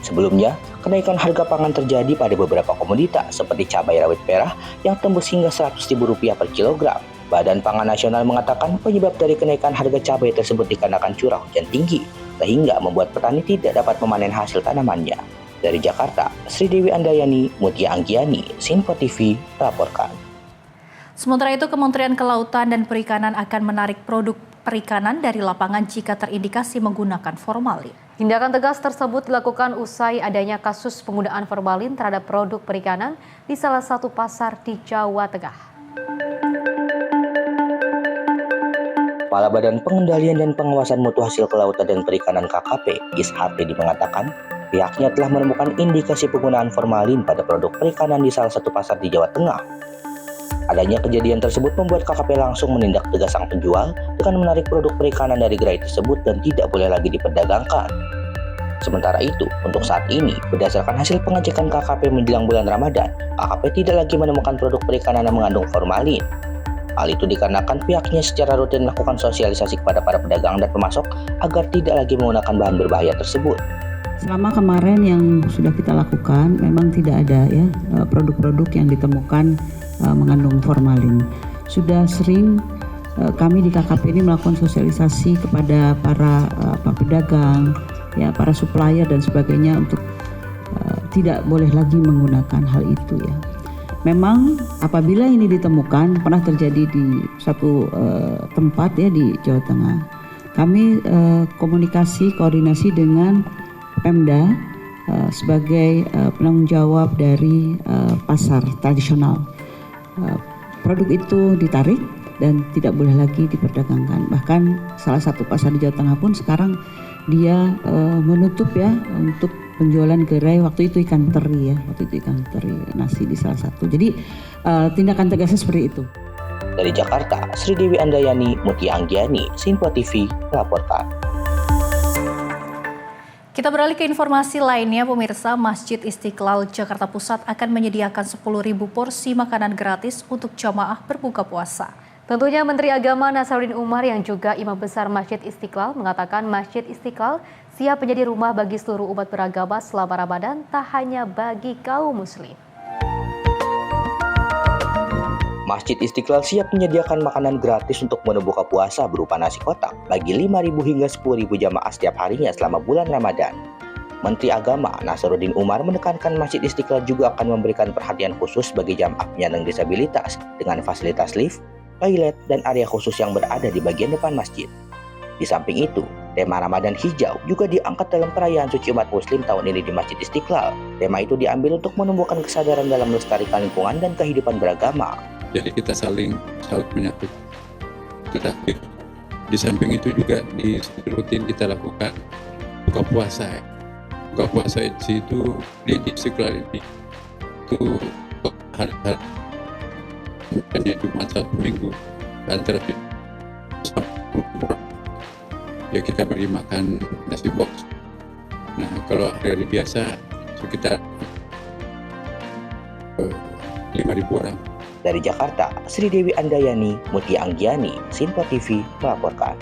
Sebelumnya, kenaikan harga pangan terjadi pada beberapa komoditas seperti cabai rawit merah yang tembus hingga Rp100.000 per kilogram. Badan Pangan Nasional mengatakan penyebab dari kenaikan harga cabai tersebut dikarenakan curah hujan tinggi sehingga membuat petani tidak dapat memanen hasil tanamannya. Dari Jakarta, Sri Dewi Andayani, Mutia Anggiani, Simpo TV, melaporkan. Sementara itu, Kementerian Kelautan dan Perikanan akan menarik produk perikanan dari lapangan jika terindikasi menggunakan formalin. Tindakan tegas tersebut dilakukan usai adanya kasus penggunaan formalin terhadap produk perikanan di salah satu pasar di Jawa Tengah. Kepala Badan Pengendalian dan Pengawasan Mutu Hasil Kelautan dan Perikanan KKP, Is Hafidi mengatakan, pihaknya telah menemukan indikasi penggunaan formalin pada produk perikanan di salah satu pasar di Jawa Tengah. Adanya kejadian tersebut membuat KKP langsung menindak tegas sang penjual dengan menarik produk perikanan dari gerai tersebut dan tidak boleh lagi diperdagangkan. Sementara itu, untuk saat ini, berdasarkan hasil pengecekan KKP menjelang bulan Ramadan, KKP tidak lagi menemukan produk perikanan yang mengandung formalin. Hal itu dikarenakan pihaknya secara rutin melakukan sosialisasi kepada para pedagang dan pemasok agar tidak lagi menggunakan bahan berbahaya tersebut. Selama kemarin yang sudah kita lakukan, memang tidak ada ya produk-produk yang ditemukan mengandung formalin. Sudah sering kami di KKP ini melakukan sosialisasi kepada para pedagang, ya para supplier dan sebagainya untuk tidak boleh lagi menggunakan hal itu ya. Memang apabila ini ditemukan pernah terjadi di satu tempat ya di Jawa Tengah, kami koordinasi dengan Pemda sebagai penanggung jawab dari pasar tradisional. Produk itu ditarik dan tidak boleh lagi diperdagangkan. Bahkan salah satu pasar di Jawa Tengah pun sekarang dia menutup ya untuk penjualan gerai. Waktu itu ikan teri ya, nasi di salah satu. Jadi tindakan tegasnya seperti itu. Dari Jakarta, Sri Dewi Andayani, Mutia Anggiani, Simpo TV melaporkan. Kita beralih ke informasi lainnya, pemirsa. Masjid Istiqlal Jakarta Pusat akan menyediakan 10.000 porsi makanan gratis untuk jamaah berbuka puasa. Tentunya Menteri Agama Nasaruddin Umar yang juga Imam Besar Masjid Istiqlal mengatakan Masjid Istiqlal siap menjadi rumah bagi seluruh umat beragama selama Ramadan, tak hanya bagi kaum muslim. Masjid Istiqlal siap menyediakan makanan gratis untuk menu buka puasa berupa nasi kotak bagi 5.000 hingga 10.000 jamaah setiap harinya selama bulan Ramadan. Menteri Agama Nasaruddin Umar menekankan Masjid Istiqlal juga akan memberikan perhatian khusus bagi jamaah penyandang disabilitas dengan fasilitas lift, toilet, dan area khusus yang berada di bagian depan masjid. Di samping itu, tema Ramadan Hijau juga diangkat dalam perayaan suci umat muslim tahun ini di Masjid Istiqlal. Tema itu diambil untuk menumbuhkan kesadaran dalam melestarikan lingkungan dan kehidupan beragama. Jadi kita saling menyatu. Tetapi di samping itu juga di rutin kita lakukan buka puasa. Buka puasa itu di Istiqlal ini itu hari-hari hanya Jumat satu minggu antara ya kita beri makan nasi box. Nah kalau hari biasa sekitar 5.000 orang. Dari Jakarta, Sri Dewi Andayani, Mutia Anggiani, Sinpo TV melaporkan.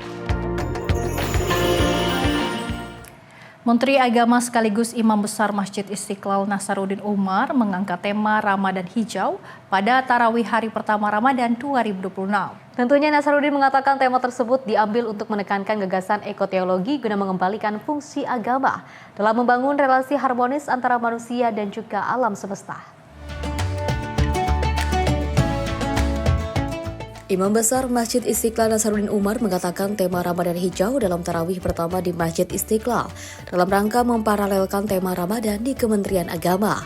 Menteri Agama sekaligus Imam Besar Masjid Istiqlal Nasaruddin Umar mengangkat tema Ramadan Hijau pada Tarawih hari pertama Ramadan 2026. Tentunya Nasaruddin mengatakan tema tersebut diambil untuk menekankan gagasan ekoteologi guna mengembalikan fungsi agama dalam membangun relasi harmonis antara manusia dan juga alam semesta. Imam Besar Masjid Istiqlal Nasaruddin Umar mengatakan tema Ramadan Hijau dalam tarawih pertama di Masjid Istiqlal dalam rangka memparalelkan tema Ramadan di Kementerian Agama.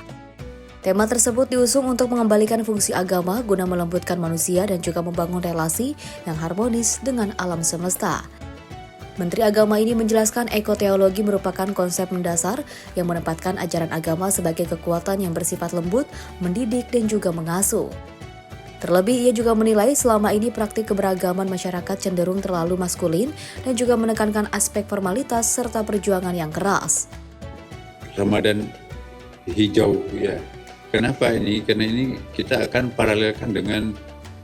Tema tersebut diusung untuk mengembalikan fungsi agama guna melembutkan manusia dan juga membangun relasi yang harmonis dengan alam semesta. Menteri Agama ini menjelaskan ekoteologi merupakan konsep mendasar yang menempatkan ajaran agama sebagai kekuatan yang bersifat lembut, mendidik, dan juga mengasuh. Terlebih, ia juga menilai selama ini praktik keberagaman masyarakat cenderung terlalu maskulin dan juga menekankan aspek formalitas serta perjuangan yang keras. Ramadan Hijau, ya. Kenapa ini? Karena ini kita akan paralelkan dengan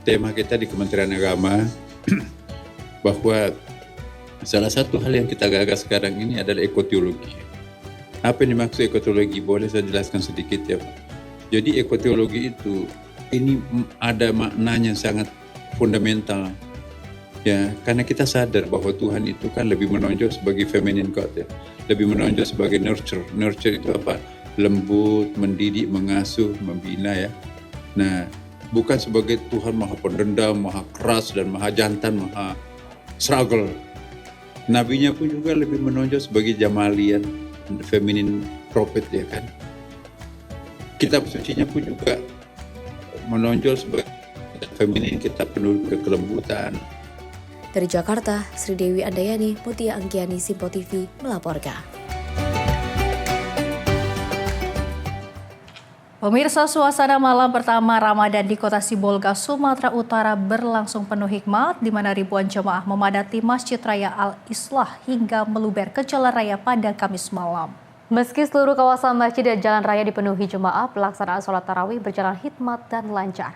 tema kita di Kementerian Agama bahwa salah satu hal yang kita gagas sekarang ini adalah ekoteologi. Apa yang dimaksud ekoteologi? Boleh saya jelaskan sedikit ya Pak? Jadi ekoteologi itu ini ada maknanya sangat fundamental ya, karena kita sadar bahwa Tuhan itu kan lebih menonjol sebagai feminine God ya, lebih menonjol sebagai nurture itu apa? Lembut, mendidik, mengasuh, membina ya. Nah, bukan sebagai Tuhan maha pendendam, maha keras dan maha jantan, maha struggle. Nabinya pun juga lebih menonjol sebagai Jamalian, feminine prophet ya kan. Kitab sucinya pun juga menonjol sebagai feminin, kita penuh kelembutan. Dari Jakarta, Sri Dewi Andayani, Mutia Anggiani, Sinpo TV melaporkan. Pemirsa, suasana malam pertama Ramadan di Kota Sibolga, Sumatera Utara berlangsung penuh hikmat di mana ribuan jemaah memadati Masjid Raya Al-Islah hingga meluber ke jalan raya pada Kamis malam. Meski seluruh kawasan masjid dan jalan raya dipenuhi jemaah, pelaksanaan sholat tarawih berjalan hikmat dan lancar.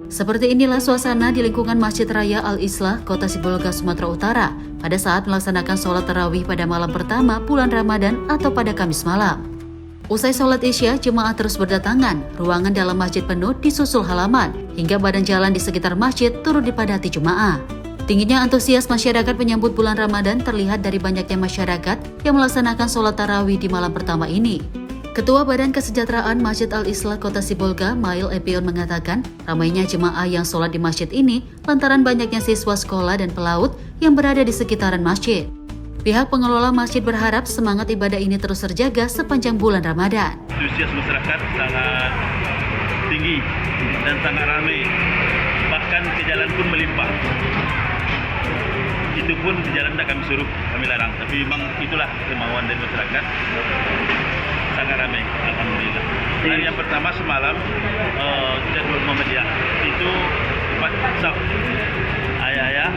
Seperti inilah suasana di lingkungan Masjid Raya Al-Islah, Kota Sibolga, Sumatera Utara pada saat melaksanakan sholat tarawih pada malam pertama bulan Ramadan atau pada Kamis malam. Usai sholat Isya, jemaah terus berdatangan, ruangan dalam masjid penuh disusul halaman, hingga badan jalan di sekitar masjid turut dipadati jemaah. Tingginya antusias masyarakat menyambut bulan Ramadan terlihat dari banyaknya masyarakat yang melaksanakan sholat tarawih di malam pertama ini. Ketua Badan Kesejahteraan Masjid Al-Islah Kota Sibolga, Mail Epion mengatakan, ramainya jemaah yang sholat di masjid ini lantaran banyaknya siswa sekolah dan pelaut yang berada di sekitaran masjid. Pihak pengelola masjid berharap semangat ibadah ini terus terjaga sepanjang bulan Ramadan. Antusias masyarakat sangat tinggi dan sangat ramai, bahkan ke jalan pun melimpah. Itu pun di jalan tidak kami suruh, kami larang. Tapi memang itulah kemauan dari masyarakat. Sangat ramai, alhamdulillah. Dan yang pertama semalam kita dua Muhammadiyah itu 4 saf, ayah-ayah,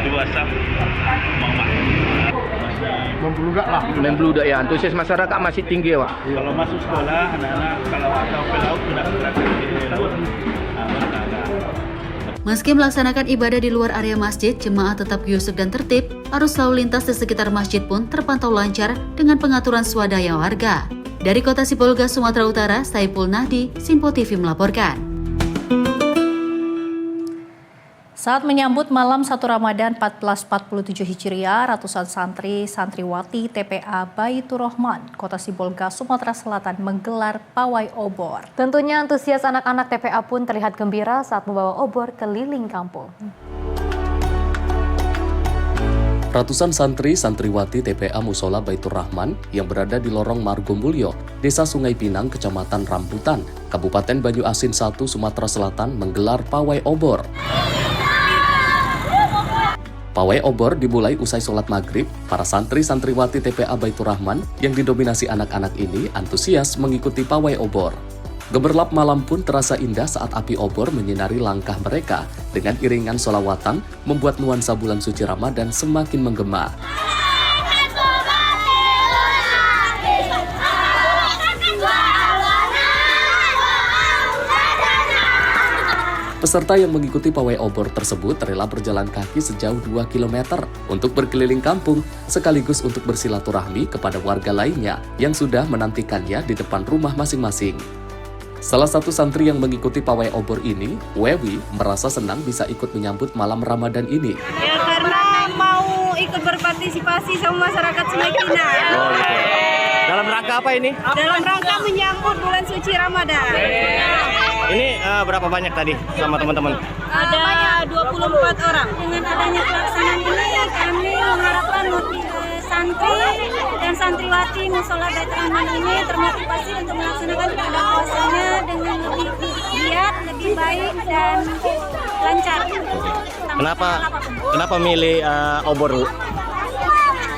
2 saf, mama. membludak lah. Membludak ya, antusias masyarakat masih tinggi ya Pak? Kalau masuk sekolah, anak-anak kalau atau ke laut sudah berangkat di laut. Meski melaksanakan ibadah di luar area masjid, jemaah tetap guyup dan tertib. Arus lalu lintas di sekitar masjid pun terpantau lancar dengan pengaturan swadaya warga. Dari Kota Sibolga, Sumatera Utara, Saipul Nahdi, Simpo TV melaporkan. Saat menyambut malam 1 Ramadan 1447 Hijriah, ratusan santri-santriwati TPA Baitur Rahman, Kota Sibolga, Sumatera Selatan menggelar pawai obor. Tentunya antusias anak-anak TPA pun terlihat gembira saat membawa obor keliling kampung. Ratusan santri-santriwati TPA Musola Baitur Rahman yang berada di lorong Margomulyo, Desa Sungai Pinang, Kecamatan Rambutan, Kabupaten Banyu Asin 1, Sumatera Selatan menggelar pawai obor. Pawai obor dimulai usai sholat maghrib. Para santri-santriwati TPA Baitur Rahman yang didominasi anak-anak ini antusias mengikuti pawai obor. Gemerlap malam pun terasa indah saat api obor menyinari langkah mereka. Dengan iringan sholawatan, membuat nuansa bulan suci Ramadan semakin menggema. Peserta yang mengikuti pawai obor tersebut rela berjalan kaki sejauh 2 km untuk berkeliling kampung, sekaligus untuk bersilaturahmi kepada warga lainnya yang sudah menantikannya di depan rumah masing-masing. Salah satu santri yang mengikuti pawai obor ini, Wewi, merasa senang bisa ikut menyambut malam Ramadan ini. Ya karena mau ikut berpartisipasi sama masyarakat Sungai Pinang. Oh, gitu. Dalam rangka apa ini? Dalam rangka menyambut bulan suci Ramadan. Ini berapa banyak tadi sama teman-teman? Ada 24 orang. Dengan adanya pelaksanaan ini, kami mengharapkan santri dan santriwati Musola Baitur Rahman ini termotivasi untuk melaksanakan ibadah puasanya dengan lebih giat, lebih baik dan lancar. Kenapa milih obor?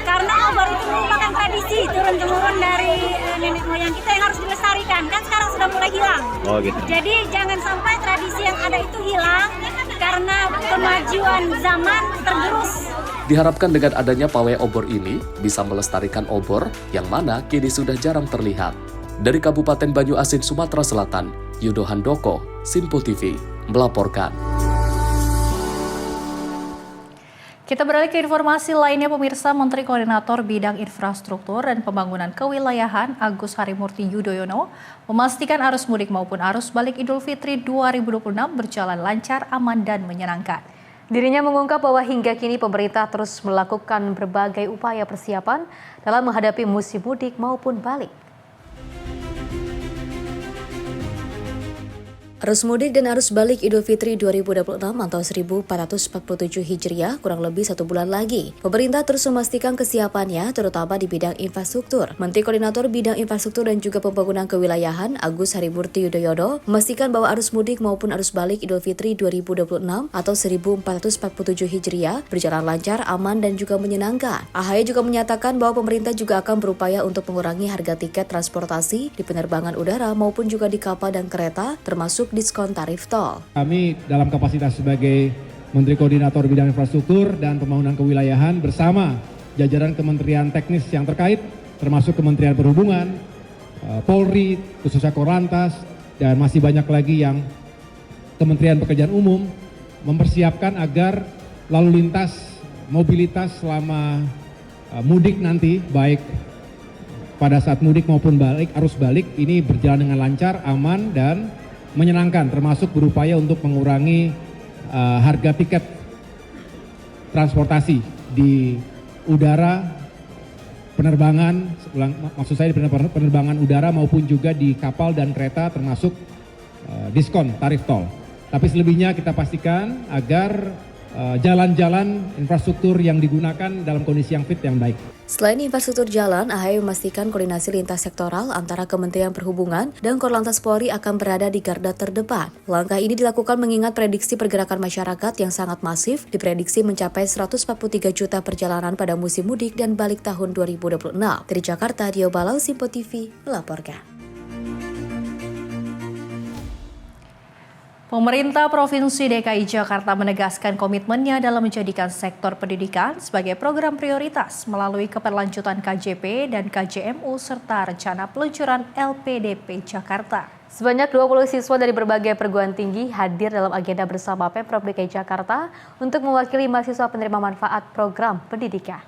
Karena obor itu merupakan tradisi turun-temurun dari nenek moyang kita yang harus dilestarikan. Kan sekarang sudah mulai hilang. Oh gitu. Jadi jangan sampai tradisi yang ada itu hilang karena kemajuan zaman tergerus. Diharapkan dengan adanya pawai obor ini bisa melestarikan obor yang mana kini sudah jarang terlihat. Dari Kabupaten Banyu Asin, Sumatera Selatan, Yudo Handoko, Simpo TV melaporkan. Kita beralih ke informasi lainnya pemirsa. Menteri Koordinator Bidang Infrastruktur dan Pembangunan Kewilayahan Agus Harimurti Yudhoyono memastikan arus mudik maupun arus balik Idul Fitri 2026 berjalan lancar, aman dan menyenangkan. Dirinya mengungkap bahwa hingga kini pemerintah terus melakukan berbagai upaya persiapan dalam menghadapi musim mudik maupun balik. Arus mudik dan arus balik Idul Fitri 2026 atau 1447 Hijriah kurang lebih 1 bulan lagi. Pemerintah terus memastikan kesiapannya terutama di bidang infrastruktur. Menteri Koordinator Bidang Infrastruktur dan juga Pembangunan Kewilayahan Agus Harimurti Yudhoyono memastikan bahwa arus mudik maupun arus balik Idul Fitri 2026 atau 1447 Hijriah berjalan lancar, aman dan juga menyenangkan. AHY juga menyatakan bahwa pemerintah juga akan berupaya untuk mengurangi harga tiket transportasi di penerbangan udara maupun juga di kapal dan kereta termasuk diskon tarif tol. Kami dalam kapasitas sebagai Menteri Koordinator Bidang Infrastruktur dan Pembangunan Kewilayahan bersama jajaran kementerian teknis yang terkait, termasuk Kementerian Perhubungan, Polri, khususnya Korlantas, dan masih banyak lagi yang Kementerian Pekerjaan Umum mempersiapkan agar lalu lintas mobilitas selama mudik nanti, baik pada saat mudik maupun balik, arus balik ini berjalan dengan lancar, aman dan menyenangkan, termasuk berupaya untuk mengurangi harga tiket transportasi di udara, penerbangan, maksud saya di penerbangan udara maupun juga di kapal dan kereta termasuk diskon tarif tol. Tapi selebihnya kita pastikan agar jalan-jalan infrastruktur yang digunakan dalam kondisi yang fit yang baik. Selain infrastruktur jalan, AHY memastikan koordinasi lintas sektoral antara Kementerian Perhubungan dan Korlantas Polri akan berada di garda terdepan. Langkah ini dilakukan mengingat prediksi pergerakan masyarakat yang sangat masif, diprediksi mencapai 143 juta perjalanan pada musim mudik dan balik tahun 2026. Dari Jakarta, Dio Balau, Simpo TV melaporkan. Pemerintah Provinsi DKI Jakarta menegaskan komitmennya dalam menjadikan sektor pendidikan sebagai program prioritas melalui keberlanjutan KJP dan KJMU serta rencana peluncuran LPDP Jakarta. Sebanyak 20 siswa dari berbagai perguruan tinggi hadir dalam agenda bersama Pemprov DKI Jakarta untuk mewakili mahasiswa penerima manfaat program pendidikan.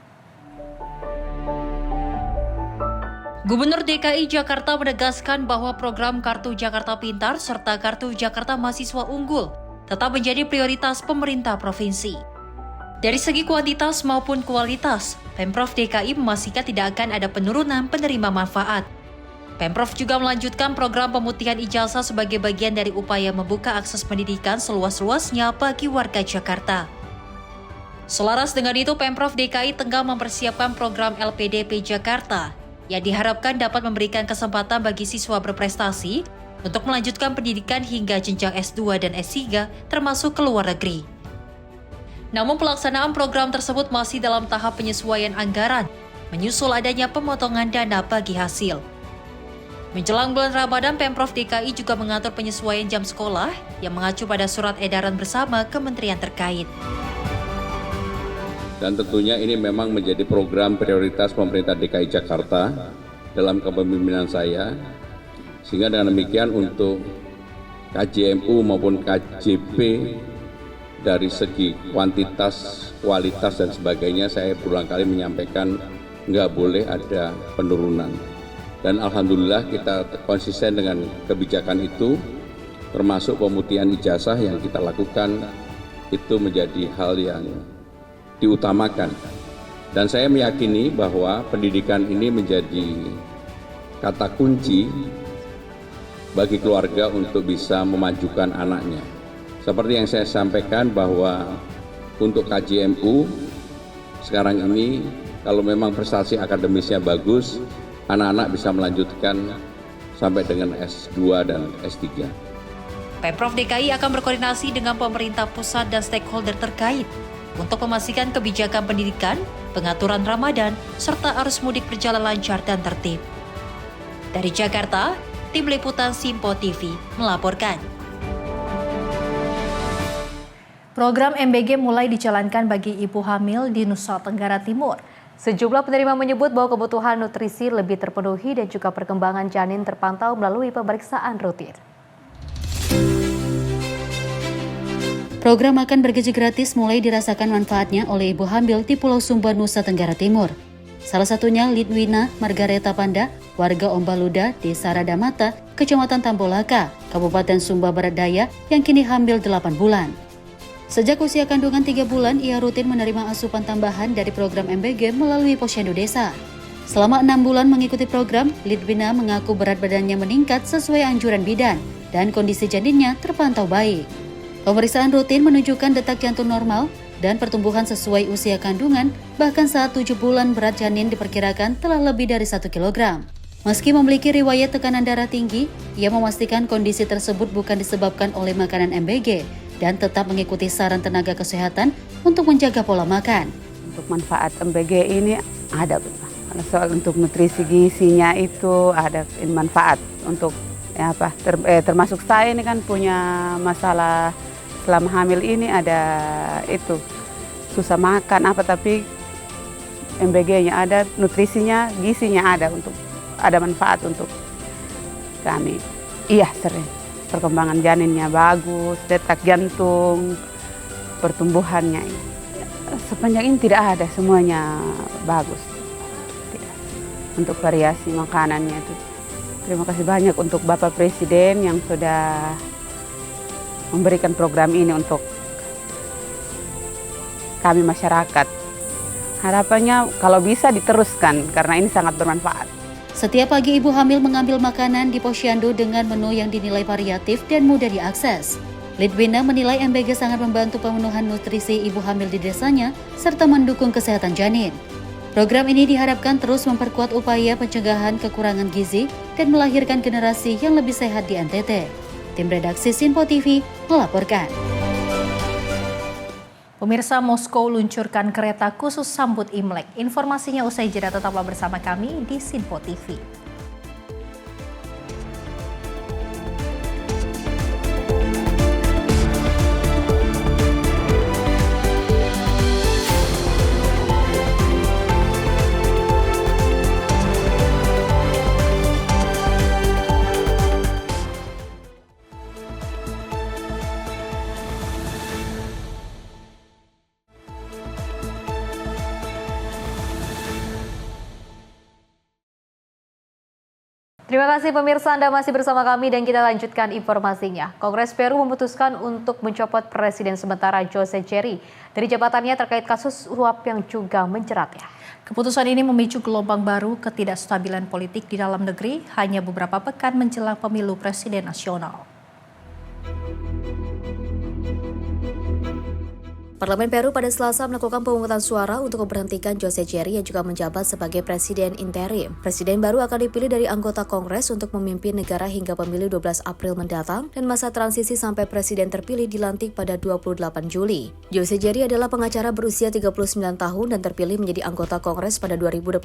Gubernur DKI Jakarta menegaskan bahwa program Kartu Jakarta Pintar serta Kartu Jakarta Mahasiswa Unggul tetap menjadi prioritas pemerintah provinsi. Dari segi kuantitas maupun kualitas, Pemprov DKI memastikan tidak akan ada penurunan penerima manfaat. Pemprov juga melanjutkan program pemutihan ijazah sebagai bagian dari upaya membuka akses pendidikan seluas-luasnya bagi warga Jakarta. Selaras dengan itu, Pemprov DKI tengah mempersiapkan program LPDP Jakarta yang diharapkan dapat memberikan kesempatan bagi siswa berprestasi untuk melanjutkan pendidikan hingga jenjang S2 dan S3 termasuk ke luar negeri. Namun pelaksanaan program tersebut masih dalam tahap penyesuaian anggaran, menyusul adanya pemotongan dana bagi hasil. Menjelang bulan Ramadan, Pemprov DKI juga mengatur penyesuaian jam sekolah yang mengacu pada surat edaran bersama kementerian terkait. Dan tentunya ini memang menjadi program prioritas pemerintah DKI Jakarta dalam kepemimpinan saya. Sehingga dengan demikian untuk KJMU maupun KJP dari segi kuantitas, kualitas dan sebagainya saya berulang kali menyampaikan nggak boleh ada penurunan. Dan alhamdulillah kita konsisten dengan kebijakan itu, termasuk pemutihan ijazah yang kita lakukan itu menjadi hal yang diutamakan. Dan saya meyakini bahwa pendidikan ini menjadi kata kunci bagi keluarga untuk bisa memajukan anaknya. Seperti yang saya sampaikan bahwa untuk KJMU sekarang ini kalau memang prestasi akademisnya bagus, anak-anak bisa melanjutkan sampai dengan S2 dan S3. Pemprov DKI akan berkoordinasi dengan pemerintah pusat dan stakeholder terkait untuk memastikan kebijakan pendidikan, pengaturan Ramadan, serta arus mudik berjalan lancar dan tertib. Dari Jakarta, Tim Liputan Simpo TV melaporkan. Program MBG mulai dijalankan bagi ibu hamil di Nusa Tenggara Timur. Sejumlah penerima menyebut bahwa kebutuhan nutrisi lebih terpenuhi dan juga perkembangan janin terpantau melalui pemeriksaan rutin. Program makan bergizi gratis mulai dirasakan manfaatnya oleh ibu hamil di Pulau Sumba, Nusa Tenggara Timur. Salah satunya Lidwina Margareta Panda, warga Ombaluda, Desa Radamata, Kecamatan Tambolaka, Kabupaten Sumba Barat Daya, yang kini hamil 8 bulan. Sejak usia kandungan 3 bulan, ia rutin menerima asupan tambahan dari program MBG melalui Posyandu Desa. Selama 6 bulan mengikuti program, Lidwina mengaku berat badannya meningkat sesuai anjuran bidan dan kondisi janinnya terpantau baik. Pemeriksaan rutin menunjukkan detak jantung normal dan pertumbuhan sesuai usia kandungan, bahkan saat 7 bulan berat janin diperkirakan telah lebih dari 1 kg. Meski memiliki riwayat tekanan darah tinggi, ia memastikan kondisi tersebut bukan disebabkan oleh makanan MBG dan tetap mengikuti saran tenaga kesehatan untuk menjaga pola makan. Untuk manfaat MBG ini ada, soal untuk nutrisi gizinya itu ada manfaat untuk termasuk saya ini kan punya masalah selama hamil ini ada itu susah makan tapi MBG-nya ada, nutrisinya, gizinya ada untuk ada manfaat untuk kami. Iya sering. Perkembangan janinnya bagus, detak jantung, pertumbuhannya. Sepanjang ini tidak ada, semuanya bagus. Tidak. Untuk variasi makanannya itu. Terima kasih banyak untuk Bapak Presiden yang sudah memberikan program ini untuk kami masyarakat. Harapannya kalau bisa diteruskan karena ini sangat bermanfaat. Setiap pagi ibu hamil mengambil makanan di Posyandu dengan menu yang dinilai variatif dan mudah diakses. Lidwina menilai MBG sangat membantu pemenuhan nutrisi ibu hamil di desanya serta mendukung kesehatan janin. Program ini diharapkan terus memperkuat upaya pencegahan kekurangan gizi dan melahirkan generasi yang lebih sehat di NTT. Tim redaksi Sinpo TV melaporkan. Pemirsa, Moskow luncurkan kereta khusus sambut Imlek. Informasinya usai jeda, tetaplah bersama kami di Sinpo TV. Terima kasih pemirsa, Anda masih bersama kami dan kita lanjutkan informasinya. Kongres Peru memutuskan untuk mencopot Presiden sementara Jose Jerry dari jabatannya terkait kasus suap yang juga menjeratnya. Keputusan ini memicu gelombang baru ketidakstabilan politik di dalam negeri hanya beberapa pekan menjelang pemilu presiden nasional. Parlemen Peru pada Selasa melakukan pemungutan suara untuk memberhentikan Jose Jerry yang juga menjabat sebagai presiden interim. Presiden baru akan dipilih dari anggota Kongres untuk memimpin negara hingga pemilu 12 April mendatang dan masa transisi sampai presiden terpilih dilantik pada 28 Juli. Jose Jerry adalah pengacara berusia 39 tahun dan terpilih menjadi anggota Kongres pada 2021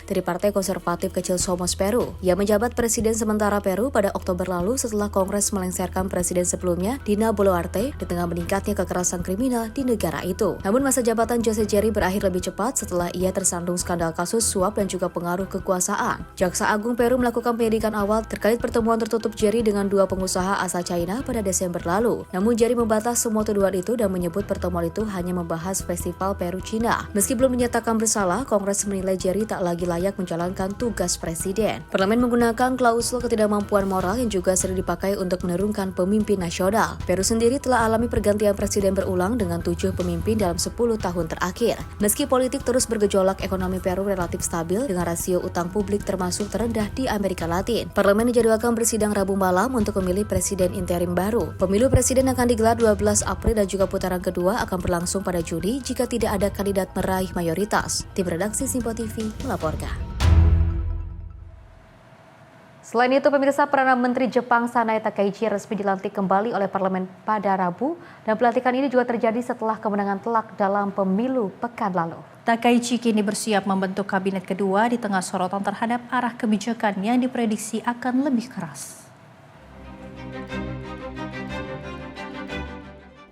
dari Partai Konservatif Kecil Somos Peru. Ia menjabat presiden sementara Peru pada Oktober lalu setelah Kongres melengsarkan presiden sebelumnya, Dina Boluarte, di tengah meningkatnya kekerasan kriminal di negara itu. Namun masa jabatan Jose Jerry berakhir lebih cepat setelah ia tersandung skandal kasus suap dan juga pengaruh kekuasaan. Jaksa Agung Peru melakukan penyelidikan awal terkait pertemuan tertutup Jerry dengan dua pengusaha asal China pada Desember lalu. Namun Jerry membantah semua tuduhan itu dan menyebut pertemuan itu hanya membahas festival Peru Cina. Meski belum dinyatakan bersalah, Kongres menilai Jerry tak lagi layak menjalankan tugas presiden. Parlemen menggunakan klausul ketidakmampuan moral yang juga sering dipakai untuk menurunkan pemimpin nasional. Peru sendiri telah alami pergantian presiden berulang dengan 7 pemimpin dalam 10 tahun terakhir. Meski politik terus bergejolak, ekonomi Peru relatif stabil dengan rasio utang publik termasuk terendah di Amerika Latin. Parlemen dijadwalkan bersidang Rabu malam untuk memilih presiden interim baru. Pemilu presiden akan digelar 12 April dan juga putaran kedua akan berlangsung pada Juni jika tidak ada kandidat meraih mayoritas. Tim redaksi Simpo TV melaporkan. Selain itu, pemirsa, Perdana Menteri Jepang Sanae Takaichi resmi dilantik kembali oleh parlemen pada Rabu dan pelantikan ini juga terjadi setelah kemenangan telak dalam pemilu pekan lalu. Takaichi kini bersiap membentuk kabinet kedua di tengah sorotan terhadap arah kebijakan yang diprediksi akan lebih keras.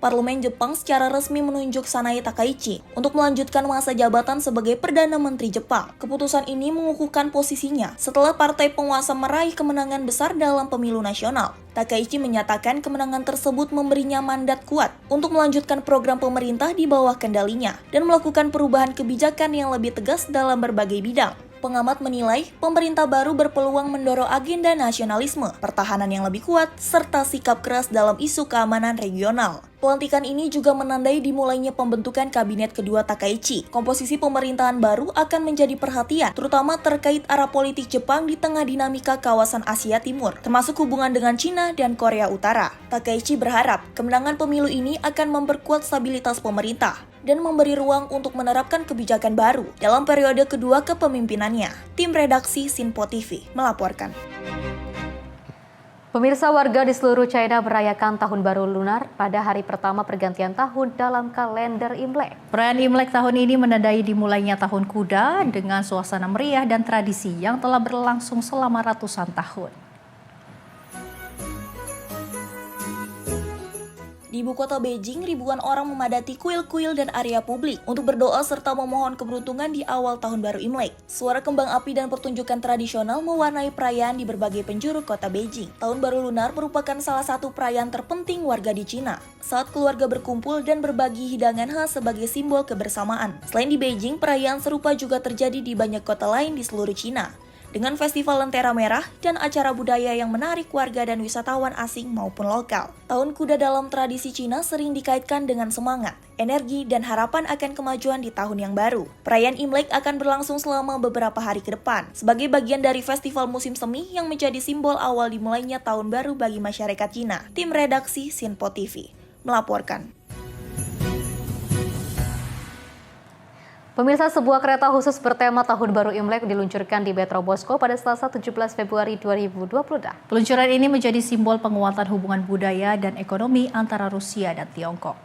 Parlemen Jepang secara resmi menunjuk Sanae Takaichi untuk melanjutkan masa jabatan sebagai Perdana Menteri Jepang. Keputusan ini mengukuhkan posisinya setelah partai penguasa meraih kemenangan besar dalam pemilu nasional. Takaichi menyatakan kemenangan tersebut memberinya mandat kuat untuk melanjutkan program pemerintah di bawah kendalinya dan melakukan perubahan kebijakan yang lebih tegas dalam berbagai bidang. Pengamat menilai pemerintah baru berpeluang mendorong agenda nasionalisme, pertahanan yang lebih kuat, serta sikap keras dalam isu keamanan regional. Pelantikan ini juga menandai dimulainya pembentukan kabinet kedua Takaichi. Komposisi pemerintahan baru akan menjadi perhatian, terutama terkait arah politik Jepang di tengah dinamika kawasan Asia Timur, termasuk hubungan dengan Cina dan Korea Utara. Takaichi berharap kemenangan pemilu ini akan memperkuat stabilitas pemerintah dan memberi ruang untuk menerapkan kebijakan baru dalam periode kedua kepemimpinannya. Tim redaksi Simpo TV melaporkan. Pemirsa, warga di seluruh China merayakan Tahun Baru Lunar pada hari pertama pergantian tahun dalam kalender Imlek. Perayaan Imlek tahun ini menandai dimulainya Tahun Kuda dengan suasana meriah dan tradisi yang telah berlangsung selama ratusan tahun. Di ibu kota Beijing, ribuan orang memadati kuil-kuil dan area publik untuk berdoa serta memohon keberuntungan di awal Tahun Baru Imlek. Suara kembang api dan pertunjukan tradisional mewarnai perayaan di berbagai penjuru kota Beijing. Tahun Baru Lunar merupakan salah satu perayaan terpenting warga di Cina, saat keluarga berkumpul dan berbagi hidangan khas sebagai simbol kebersamaan. Selain di Beijing, perayaan serupa juga terjadi di banyak kota lain di seluruh Cina, dengan festival Lentera Merah dan acara budaya yang menarik warga dan wisatawan asing maupun lokal. Tahun Kuda dalam tradisi Cina sering dikaitkan dengan semangat, energi, dan harapan akan kemajuan di tahun yang baru. Perayaan Imlek akan berlangsung selama beberapa hari ke depan, sebagai bagian dari festival musim semi yang menjadi simbol awal dimulainya tahun baru bagi masyarakat Cina. Tim redaksi Simpo TV melaporkan. Pemirsa, sebuah kereta khusus bertema Tahun Baru Imlek diluncurkan di Metro Moskow pada Selasa 17 Februari 2022. Peluncuran ini menjadi simbol penguatan hubungan budaya dan ekonomi antara Rusia dan Tiongkok.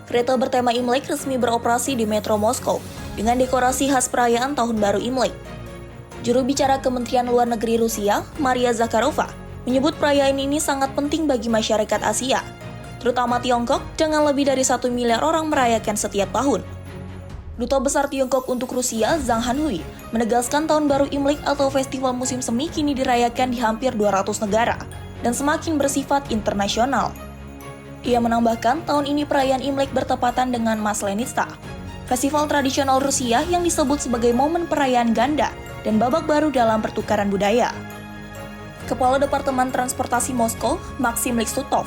Kereta bertema Imlek resmi beroperasi di Metro Moskow dengan dekorasi khas perayaan Tahun Baru Imlek. Juru bicara Kementerian Luar Negeri Rusia, Maria Zakharova, menyebut perayaan ini sangat penting bagi masyarakat Asia, terutama Tiongkok dengan lebih dari 1 miliar orang merayakan setiap tahun. Duta Besar Tiongkok untuk Rusia, Zhang Hanhui, menegaskan Tahun Baru Imlek atau festival musim semi kini dirayakan di hampir 200 negara. dan semakin bersifat internasional. Ia menambahkan tahun ini perayaan Imlek bertepatan dengan Maslenitsa, festival tradisional Rusia yang disebut sebagai momen perayaan ganda dan babak baru dalam pertukaran budaya. Kepala Departemen Transportasi Moskow, Maxim Liksutov,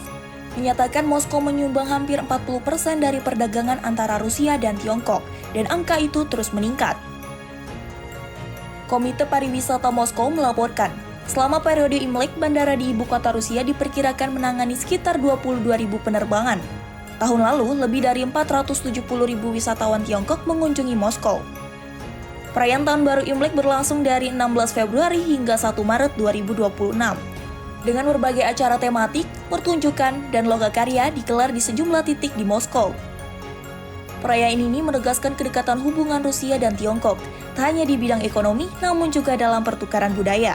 menyatakan Moskow menyumbang hampir 40% dari perdagangan antara Rusia dan Tiongkok, dan angka itu terus meningkat. Komite Pariwisata Moskow melaporkan, selama periode Imlek, bandara di ibu kota Rusia diperkirakan menangani sekitar 22.000 penerbangan. Tahun lalu, lebih dari 470.000 wisatawan Tiongkok mengunjungi Moskow. Perayaan Tahun Baru Imlek berlangsung dari 16 Februari hingga 1 Maret 2026. Dengan berbagai acara tematik, pertunjukan, dan logakarya digelar di sejumlah titik di Moskow. Perayaan ini menegaskan kedekatan hubungan Rusia dan Tiongkok, tak hanya di bidang ekonomi, namun juga dalam pertukaran budaya.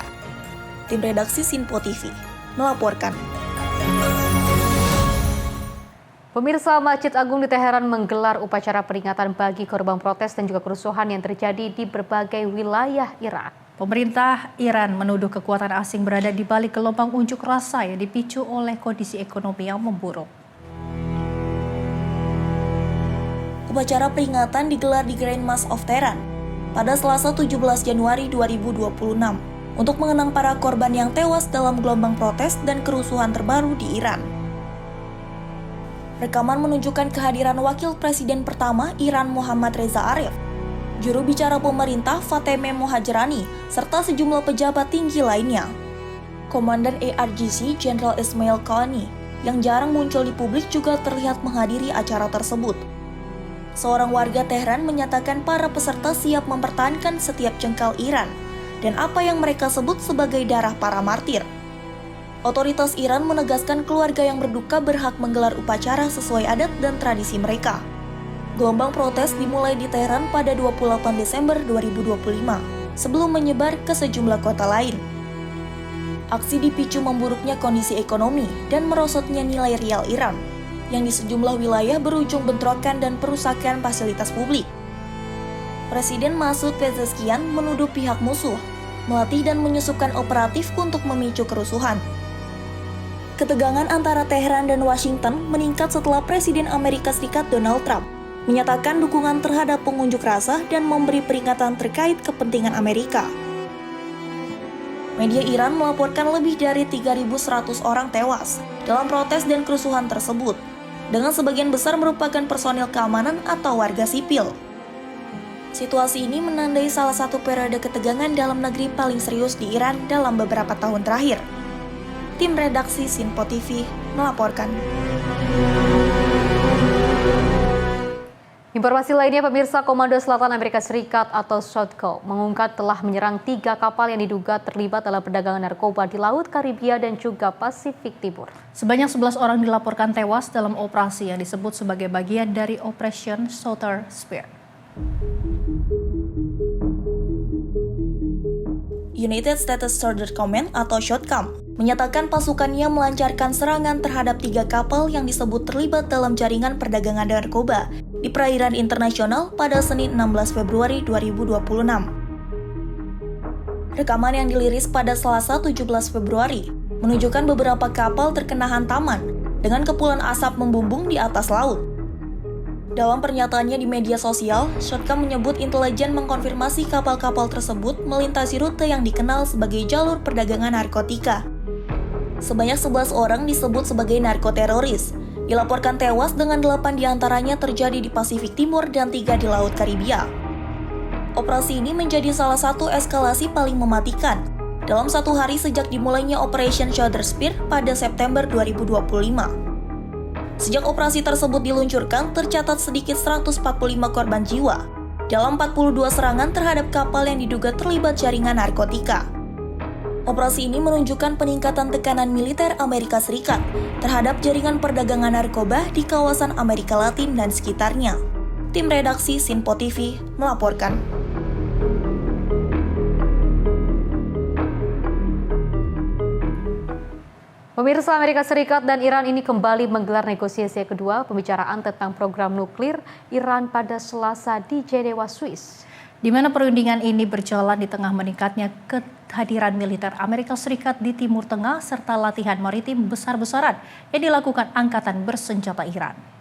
Tim redaksi Sinpo TV melaporkan. Pemirsa, Masjid Agung di Teheran menggelar upacara peringatan bagi korban protes dan juga kerusuhan yang terjadi di berbagai wilayah Iran. Pemerintah Iran menuduh kekuatan asing berada di balik gelombang unjuk rasa yang dipicu oleh kondisi ekonomi yang memburuk. Upacara peringatan digelar di Grand Mosque of Tehran pada Selasa 17 Januari 2026 untuk mengenang para korban yang tewas dalam gelombang protes dan kerusuhan terbaru di Iran. Rekaman menunjukkan kehadiran Wakil Presiden pertama Iran Muhammad Reza Arif, juru bicara pemerintah Fatemeh Mohajerani, serta sejumlah pejabat tinggi lainnya. Komandan ARGC Jenderal Ismail Qaani, yang jarang muncul di publik, juga terlihat menghadiri acara tersebut. Seorang warga Tehran menyatakan para peserta siap mempertahankan setiap jengkal Iran dan apa yang mereka sebut sebagai darah para martir. Otoritas Iran menegaskan keluarga yang berduka berhak menggelar upacara sesuai adat dan tradisi mereka. Gelombang protes dimulai di Teheran pada 28 Desember 2025 sebelum menyebar ke sejumlah kota lain. Aksi dipicu memburuknya kondisi ekonomi dan merosotnya nilai rial Iran, yang di sejumlah wilayah berujung bentrokan dan perusakan fasilitas publik. Presiden Masoud Pezeshkian menuduh pihak musuh melatih dan menyusupkan operatif untuk memicu kerusuhan. Ketegangan antara Teheran dan Washington meningkat setelah Presiden Amerika Serikat Donald Trump menyatakan dukungan terhadap pengunjuk rasa dan memberi peringatan terkait kepentingan Amerika. Media Iran melaporkan lebih dari 3.100 orang tewas dalam protes dan kerusuhan tersebut, dengan sebagian besar merupakan personil keamanan atau warga sipil. Situasi ini menandai salah satu periode ketegangan dalam negeri paling serius di Iran dalam beberapa tahun terakhir. Tim redaksi Sinpo TV melaporkan. Informasi lainnya, pemirsa, Komando Selatan Amerika Serikat atau SOTCO mengungkap telah menyerang 3 kapal yang diduga terlibat dalam perdagangan narkoba di Laut Karibia dan juga Pasifik Timur. Sebanyak 11 orang dilaporkan tewas dalam operasi yang disebut sebagai bagian dari Operation Southern Spear. United States Border Command atau SHOTCOM menyatakan pasukannya melancarkan serangan terhadap 3 kapal yang disebut terlibat dalam jaringan perdagangan narkoba di perairan internasional pada Senin 16 Februari 2026. Rekaman yang diliris pada Selasa 17 Februari menunjukkan beberapa kapal terkena hantaman dengan kepulan asap membumbung di atas laut. Dalam pernyataannya di media sosial, SHOTCOM menyebut intelijen mengkonfirmasi kapal-kapal tersebut melintasi rute yang dikenal sebagai jalur perdagangan narkotika. Sebanyak 11 orang disebut sebagai narkoteroris, dilaporkan tewas dengan 8 diantaranya terjadi di Pasifik Timur dan 3 di Laut Karibia. Operasi ini menjadi salah satu eskalasi paling mematikan dalam satu hari sejak dimulainya Operation Southern Spear pada September 2025. Sejak operasi tersebut diluncurkan, tercatat sedikit 145 korban jiwa dalam 42 serangan terhadap kapal yang diduga terlibat jaringan narkotika. Operasi ini menunjukkan peningkatan tekanan militer Amerika Serikat terhadap jaringan perdagangan narkoba di kawasan Amerika Latin dan sekitarnya. Tim redaksi Sinpo TV melaporkan. Pemirsa, Amerika Serikat dan Iran ini kembali menggelar negosiasi kedua pembicaraan tentang program nuklir Iran pada Selasa di Jenewa, Swiss. di mana perundingan ini berjalan di tengah meningkatnya kehadiran militer Amerika Serikat di Timur Tengah serta latihan maritim besar-besaran yang dilakukan Angkatan Bersenjata Iran.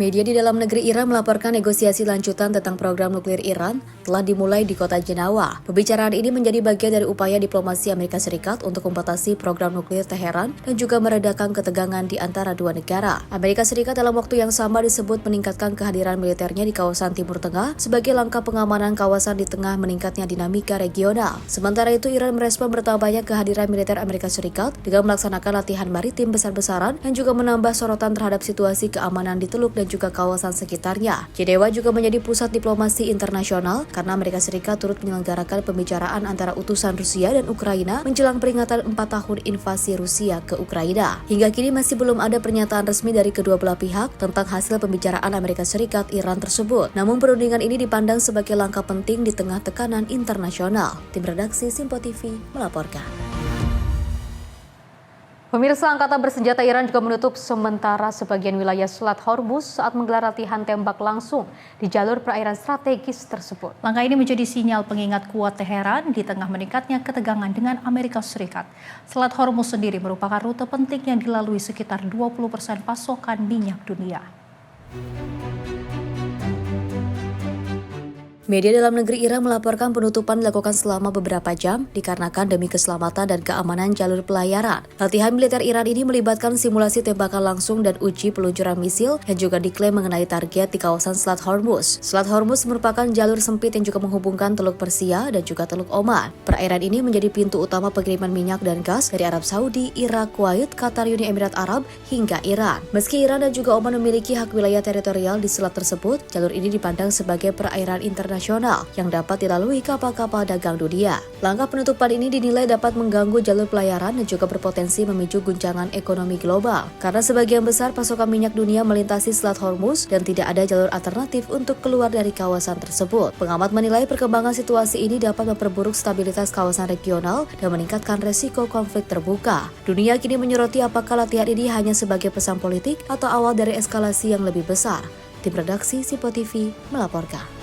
Media di dalam negeri Iran melaporkan negosiasi lanjutan tentang program nuklir Iran telah dimulai di kota Jenawa. Pembicaraan ini menjadi bagian dari upaya diplomasi Amerika Serikat untuk membatasi program nuklir Teheran dan juga meredakan ketegangan di antara dua negara. Amerika Serikat dalam waktu yang sama disebut meningkatkan kehadiran militernya di kawasan Timur Tengah sebagai langkah pengamanan kawasan di tengah meningkatnya dinamika regional. Sementara itu, Iran merespon bertambahnya kehadiran militer Amerika Serikat dengan melaksanakan latihan maritim besar-besaran yang juga menambah sorotan terhadap situasi keamanan di Teluk dan juga kawasan sekitarnya. Jenewa juga menjadi pusat diplomasi internasional karena Amerika Serikat turut menyelenggarakan pembicaraan antara utusan Rusia dan Ukraina menjelang peringatan 4 tahun invasi Rusia ke Ukraina. Hingga kini masih belum ada pernyataan resmi dari kedua belah pihak tentang hasil pembicaraan Amerika Serikat Iran tersebut. Namun perundingan ini dipandang sebagai langkah penting di tengah tekanan internasional. Tim redaksi Simpo TV melaporkan. Pemirsa, Angkatan Bersenjata Iran juga menutup sementara sebagian wilayah Selat Hormuz saat menggelar latihan tembak langsung di jalur perairan strategis tersebut. Langkah ini menjadi sinyal pengingat kuat Teheran di tengah meningkatnya ketegangan dengan Amerika Serikat. Selat Hormuz sendiri merupakan rute penting yang dilalui sekitar 20% pasokan minyak dunia. Media dalam negeri Iran melaporkan penutupan dilakukan selama beberapa jam dikarenakan demi keselamatan dan keamanan jalur pelayaran. Latihan militer Iran ini melibatkan simulasi tembakan langsung dan uji peluncuran misil yang juga diklaim mengenai target di kawasan Selat Hormuz. Selat Hormuz merupakan jalur sempit yang juga menghubungkan Teluk Persia dan juga Teluk Oman. Perairan ini menjadi pintu utama pengiriman minyak dan gas dari Arab Saudi, Irak, Kuwait, Qatar, Uni Emirat Arab, hingga Iran. Meski Iran dan juga Oman memiliki hak wilayah teritorial di selat tersebut, jalur ini dipandang sebagai perairan internasional yang dapat dilalui kapal-kapal dagang dunia. Langkah penutupan ini dinilai dapat mengganggu jalur pelayaran dan juga berpotensi memicu guncangan ekonomi global. Karena sebagian besar pasokan minyak dunia melintasi Selat Hormuz dan tidak ada jalur alternatif untuk keluar dari kawasan tersebut. Pengamat menilai perkembangan situasi ini dapat memperburuk stabilitas kawasan regional dan meningkatkan resiko konflik terbuka. Dunia kini menyoroti apakah latihan ini hanya sebagai pesan politik atau awal dari eskalasi yang lebih besar. Tim redaksi Simpo TV melaporkan.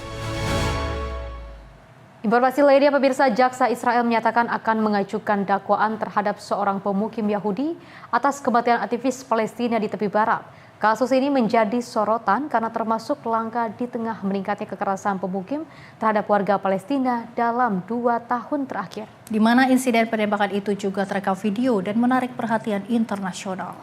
Informasi lainnya, pemirsa, jaksa Israel menyatakan akan mengajukan dakwaan terhadap seorang pemukim Yahudi atas kematian aktivis Palestina di tepi barat. Kasus ini menjadi sorotan karena termasuk langkah di tengah meningkatnya kekerasan pemukim terhadap warga Palestina dalam 2 tahun terakhir. Di mana insiden penembakan itu juga terekam video dan menarik perhatian internasional.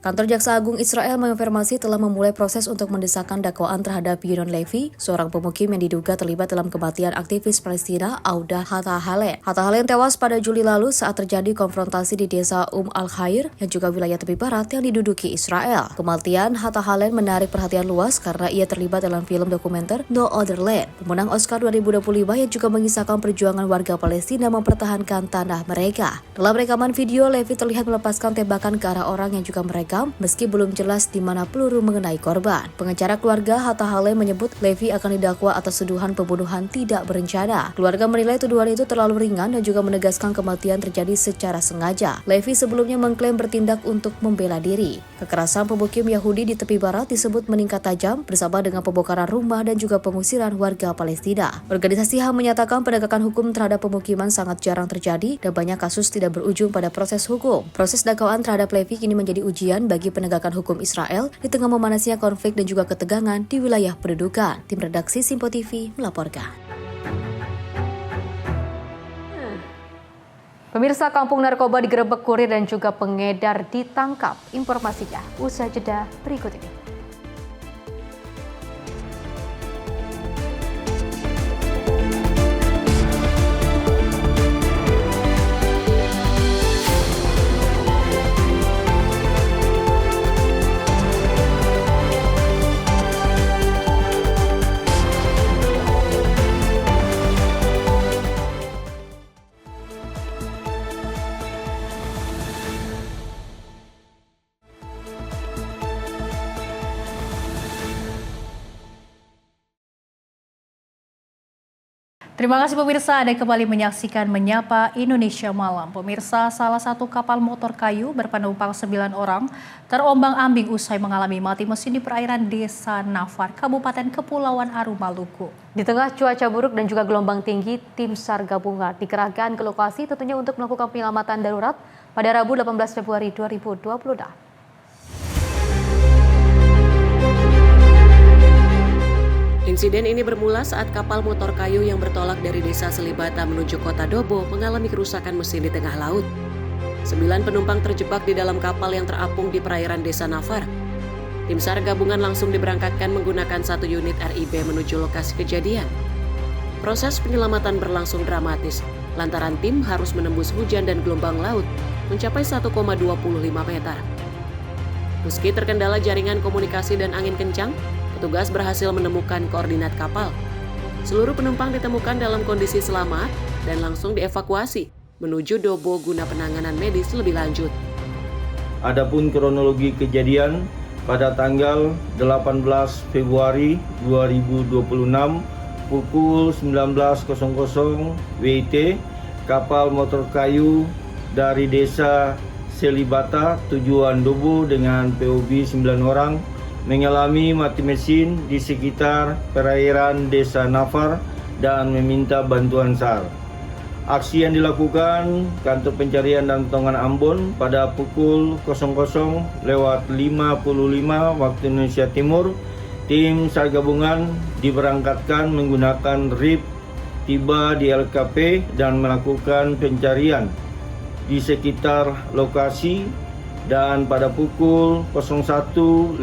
Kantor Jaksa Agung Israel mengonfirmasi telah memulai proses untuk mendesakkan dakwaan terhadap Yunon Levi, seorang pemukim yang diduga terlibat dalam kematian aktivis Palestina Auda Hatta Halen. Hatta Halen tewas pada Juli lalu saat terjadi konfrontasi di desa Al-Khair yang juga wilayah tepi barat yang diduduki Israel. Kematian Hatta Halen menarik perhatian luas karena ia terlibat dalam film dokumenter No Other Land, pemenang Oscar 2025 yang juga mengisahkan perjuangan warga Palestina mempertahankan tanah mereka. Dalam rekaman video, Levi terlihat melepaskan tembakan ke arah orang yang juga mereka meski belum jelas di mana peluru mengenai korban. Pengacara keluarga Hatta Halen menyebut Levi akan didakwa atas tuduhan pembunuhan tidak berencana. Keluarga menilai tuduhan itu terlalu ringan dan juga menegaskan kematian terjadi secara sengaja. Levi sebelumnya mengklaim bertindak untuk membela diri. Kekerasan pemukim Yahudi di tepi barat disebut meningkat tajam bersama dengan pembongkaran rumah dan juga pengusiran warga Palestina. Organisasi HAM menyatakan penegakan hukum terhadap pemukiman sangat jarang terjadi dan banyak kasus tidak berujung pada proses hukum. Proses dakwaan terhadap Levi kini menjadi ujian bagi penegakan hukum Israel di tengah memanasnya konflik dan juga ketegangan di wilayah pendudukan. Tim redaksi Simpo TV melaporkan. Pemirsa, kampung narkoba digerebek kurir dan juga pengedar ditangkap. Informasinya usai jeda berikut ini. Terima kasih pemirsa, Anda kembali menyaksikan Menyapa Indonesia Malam. Pemirsa, salah satu kapal motor kayu berpenumpang 9 orang terombang-ambing usai mengalami mati mesin di perairan Desa Nafar, Kabupaten Kepulauan Aru, Maluku. Di tengah cuaca buruk dan juga gelombang tinggi, tim SAR gabungan dikerahkan ke lokasi tentunya untuk melakukan penyelamatan darurat pada Rabu 18 Februari 2020. Insiden ini bermula saat kapal motor kayu yang bertolak dari Desa Selibata menuju Kota Dobo mengalami kerusakan mesin di tengah laut. 9 penumpang terjebak di dalam kapal yang terapung di perairan Desa Nafar. Tim SAR gabungan langsung diberangkatkan menggunakan 1 unit RIB menuju lokasi kejadian. Proses penyelamatan berlangsung dramatis, lantaran tim harus menembus hujan dan gelombang laut mencapai 1,25 meter. Meski terkendala jaringan komunikasi dan angin kencang, petugas berhasil menemukan koordinat kapal. Seluruh penumpang ditemukan dalam kondisi selamat dan langsung dievakuasi menuju Dobo guna penanganan medis lebih lanjut. Adapun kronologi kejadian pada tanggal 18 Februari 2026 pukul 19.00 WIT, kapal motor kayu dari Desa Selibata tujuan Dobo dengan POB 9 orang mengalami mati mesin di sekitar perairan Desa Nafar dan meminta bantuan SAR. Aksi yang dilakukan Kantor Pencarian dan Pertolongan Ambon pada pukul 00.55 waktu Indonesia Timur, tim SAR gabungan diberangkatkan menggunakan RIB tiba di LKP dan melakukan pencarian di sekitar lokasi. Dan pada pukul 01.08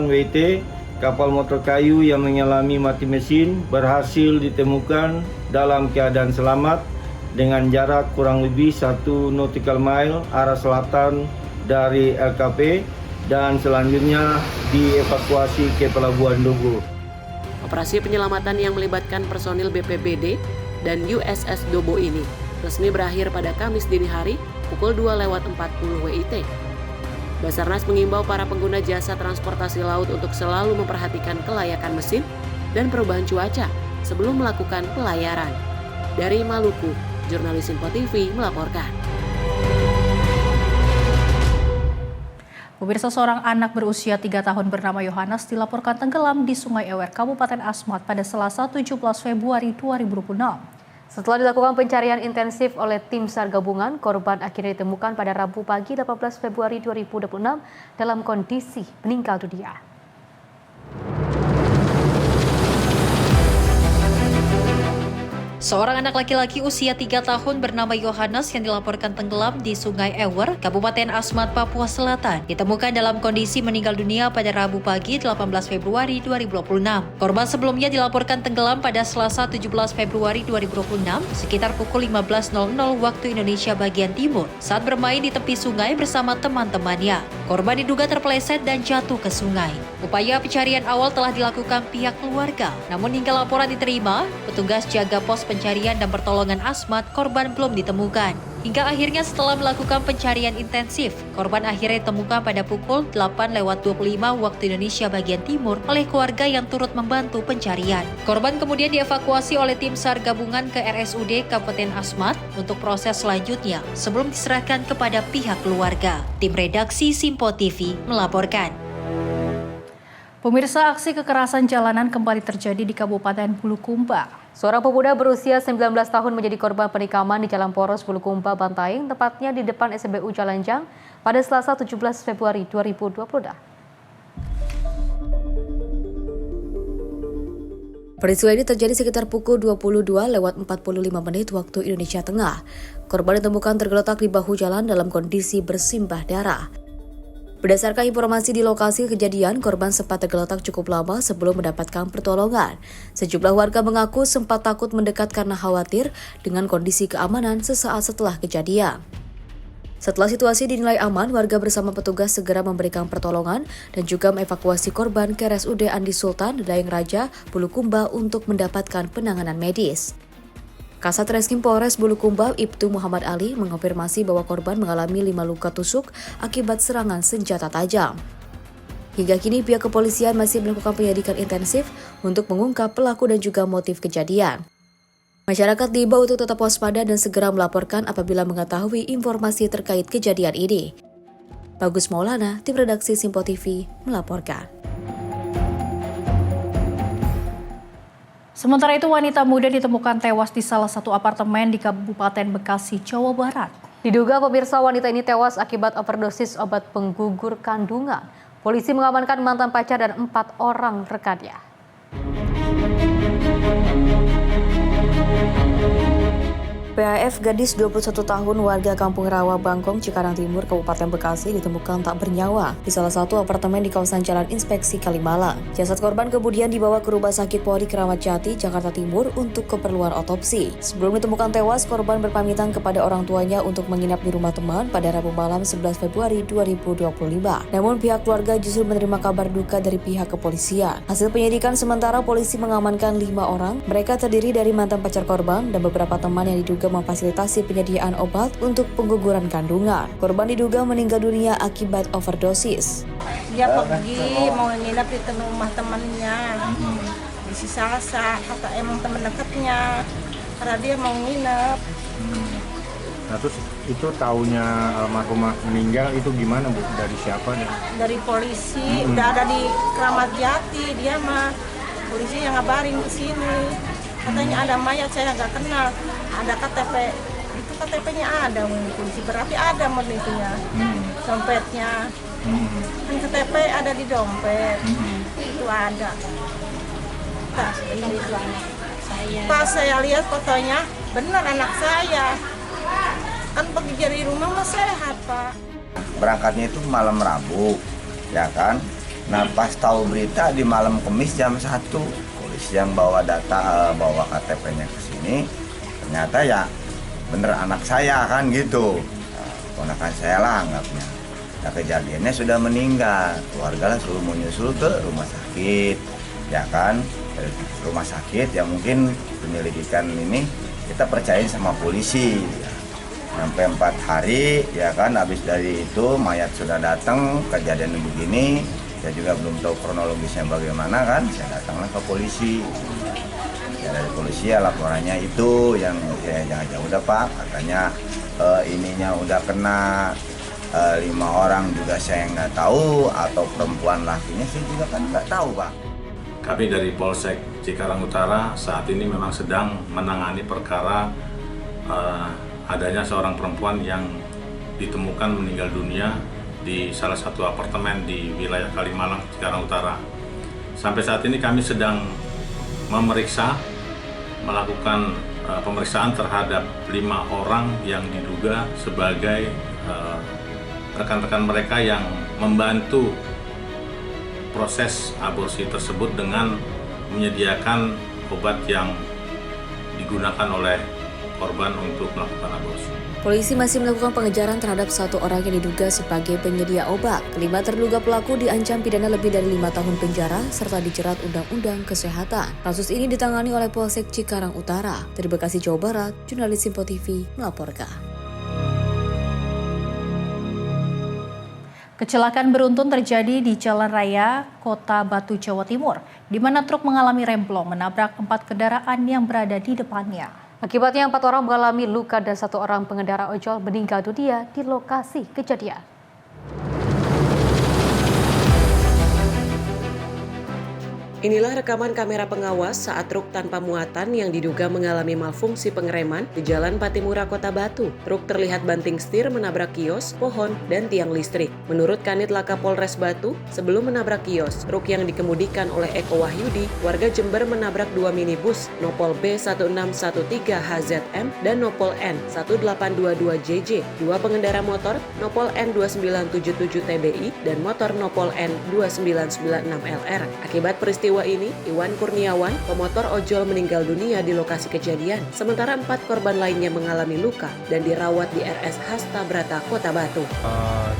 WIT, kapal motor kayu yang mengalami mati mesin berhasil ditemukan dalam keadaan selamat dengan jarak kurang lebih 1 nautical mile arah selatan dari LKP dan selanjutnya dievakuasi ke Pelabuhan Dobo. Operasi penyelamatan yang melibatkan personil BPBD dan USS Dobo ini resmi berakhir pada Kamis dini hari pukul 2:40 WIT. Basarnas mengimbau para pengguna jasa transportasi laut untuk selalu memperhatikan kelayakan mesin dan perubahan cuaca sebelum melakukan pelayaran. Dari Maluku, jurnalis Info TV melaporkan. Pemirsa, seorang anak berusia 3 tahun bernama Yohanes dilaporkan tenggelam di Sungai Ewer, Kabupaten Asmat pada Selasa 17 Februari 2026. Setelah dilakukan pencarian intensif oleh tim SAR gabungan, korban akhirnya ditemukan pada Rabu pagi 18 Februari 2026 dalam kondisi meninggal dunia. Seorang anak laki-laki usia 3 tahun bernama Yohanes yang dilaporkan tenggelam di Sungai Ewer, Kabupaten Asmat, Papua Selatan, ditemukan dalam kondisi meninggal dunia pada Rabu pagi 18 Februari 2026. Korban sebelumnya dilaporkan tenggelam pada Selasa 17 Februari 2026 sekitar pukul 15.00 waktu Indonesia bagian timur saat bermain di tepi sungai bersama teman-temannya. Korban diduga terpeleset dan jatuh ke sungai. Upaya pencarian awal telah dilakukan pihak keluarga, namun hingga laporan diterima, petugas jaga pos pencarian dan pertolongan Asmat, korban belum ditemukan. Hingga akhirnya setelah melakukan pencarian intensif, korban akhirnya ditemukan pada pukul 8:25 waktu Indonesia bagian timur oleh keluarga yang turut membantu pencarian. Korban kemudian dievakuasi oleh tim SAR gabungan ke RSUD Kabupaten Asmat untuk proses selanjutnya sebelum diserahkan kepada pihak keluarga. Tim redaksi Simpo TV melaporkan. Pemirsa, aksi kekerasan jalanan kembali terjadi di Kabupaten Bulukumba. Seorang pemuda berusia 19 tahun menjadi korban penikaman di Jalan Poros Bulukumba, Bantaeng, tepatnya di depan SMBU Jalanjang pada Selasa 17 Februari 2020. Peristiwa ini terjadi sekitar pukul 22:45 waktu Indonesia Tengah. Korban ditemukan tergeletak di bahu jalan dalam kondisi bersimbah darah. Berdasarkan informasi di lokasi kejadian, korban sempat tergeletak cukup lama sebelum mendapatkan pertolongan. Sejumlah warga mengaku sempat takut mendekat karena khawatir dengan kondisi keamanan sesaat setelah kejadian. Setelah situasi dinilai aman, warga bersama petugas segera memberikan pertolongan dan juga mengevakuasi korban ke RSUD Andi Sultan, Daeng Raja, Bulukumba untuk mendapatkan penanganan medis. Kasat Reskrim Polres Bulukumba, Ibtu Muhammad Ali, mengonfirmasi bahwa korban mengalami 5 luka tusuk akibat serangan senjata tajam. Hingga kini pihak kepolisian masih melakukan penyelidikan intensif untuk mengungkap pelaku dan juga motif kejadian. Masyarakat diimbau untuk tetap waspada dan segera melaporkan apabila mengetahui informasi terkait kejadian ini. Bagus Maulana, tim redaksi Simpo TV, melaporkan. Sementara itu, wanita muda ditemukan tewas di salah satu apartemen di Kabupaten Bekasi, Jawa Barat. Diduga pemirsa wanita ini tewas akibat overdosis obat penggugur kandungan. Polisi mengamankan mantan pacar dan 4 orang rekannya. PAF gadis 21 tahun warga Kampung Rawa Bangkong, Cikarang Timur, Kabupaten Bekasi ditemukan tak bernyawa di salah satu apartemen di kawasan Jalan Inspeksi Kalimalang. Jasad korban kemudian dibawa ke Rumah Sakit Polri Kramat Jati, Jakarta Timur untuk keperluan otopsi. Sebelum ditemukan tewas, korban berpamitan kepada orang tuanya untuk menginap di rumah teman pada Rabu malam 11 Februari 2025. Namun pihak keluarga justru menerima kabar duka dari pihak kepolisian. Hasil penyidikan sementara polisi mengamankan 5 orang. Mereka terdiri dari mantan pacar korban dan beberapa teman yang diduga memfasilitasi penyediaan obat untuk pengguguran kandungan. Korban diduga meninggal dunia akibat overdosis. Dia pergi mau nginep di rumah temannya di Salsa, kata emang teman dekatnya, karena dia mau nginep. Nah terus itu taunya almarhumah meninggal itu gimana Bu? Dari siapa? Dari polisi, udah ada di Kramat Jati, dia mah polisi yang ngabarin ke sini. Katanya ada mayat, saya nggak kenal. Ada KTP, itu KTP-nya ada polisi, berarti ada itunya, dompetnya. Kan KTP ada di dompet, itu ada. Tas ini itu anak saya. Pas saya lihat fotonya, benar anak saya. Kan pergi dari rumah mah sehat, Pak. Berangkatnya itu malam Rabu, ya kan? Nah pas tahu berita di malam Kamis jam 1, polisi yang bawa data, bawa KTP-nya ke sini, ternyata ya bener anak saya kan gitu. Ponakan saya lah anggapnya. Nah kejadiannya sudah meninggal, keluarga lah suruh menyusul ke rumah sakit, ya kan? Dari rumah sakit ya mungkin penyelidikan ini kita percayain sama polisi. Sampai 4 hari ya kan, habis dari itu mayat sudah datang, kejadian begini. Saya juga belum tahu kronologisnya bagaimana kan, saya datanglah ke polisi. Ya dari polisi ya laporannya itu yang ya jangan udah Pak, katanya ininya udah kena 5 orang juga saya nggak tahu, atau perempuan lakinya saya juga kan nggak tahu Pak. Kami dari Polsek Cikarang Utara saat ini memang sedang menangani perkara adanya seorang perempuan yang ditemukan meninggal dunia di salah satu apartemen di wilayah Kalimalang, Cikarang Utara. Sampai saat ini kami sedang melakukan pemeriksaan terhadap 5 orang yang diduga sebagai rekan-rekan mereka yang membantu proses aborsi tersebut dengan menyediakan obat yang digunakan oleh korban untuk melakukan aborsi. Polisi masih melakukan pengejaran terhadap 1 orang yang diduga sebagai penyedia obat. Kelima terduga pelaku diancam pidana lebih dari 5 tahun penjara serta dijerat Undang-Undang Kesehatan. Kasus ini ditangani oleh Polsek Cikarang Utara. Dari Bekasi, Jawa Barat, jurnalis Simpo TV melaporkan. Kecelakaan beruntun terjadi di Jalan Raya Kota Batu, Jawa Timur, di mana truk mengalami remblong menabrak 4 kendaraan yang berada di depannya. Akibatnya 4 orang mengalami luka dan 1 orang pengendara ojol meninggal dunia di lokasi kejadian. Inilah rekaman kamera pengawas saat truk tanpa muatan yang diduga mengalami malfungsi pengereman di Jalan Patimura, Kota Batu. Truk terlihat banting setir menabrak kios, pohon, dan tiang listrik. Menurut Kanit Laka Polres Batu, sebelum menabrak kios, truk yang dikemudikan oleh Eko Wahyudi, warga Jember menabrak 2 minibus Nopol B1613HZM dan Nopol N1822JJ, 2 pengendara motor Nopol N2977TBI dan motor Nopol N2996LR. Akibat peristiwa ini, Iwan Kurniawan, pemotor ojol meninggal dunia di lokasi kejadian, sementara 4 korban lainnya mengalami luka dan dirawat di RS Hasta Brata, Kota Batu.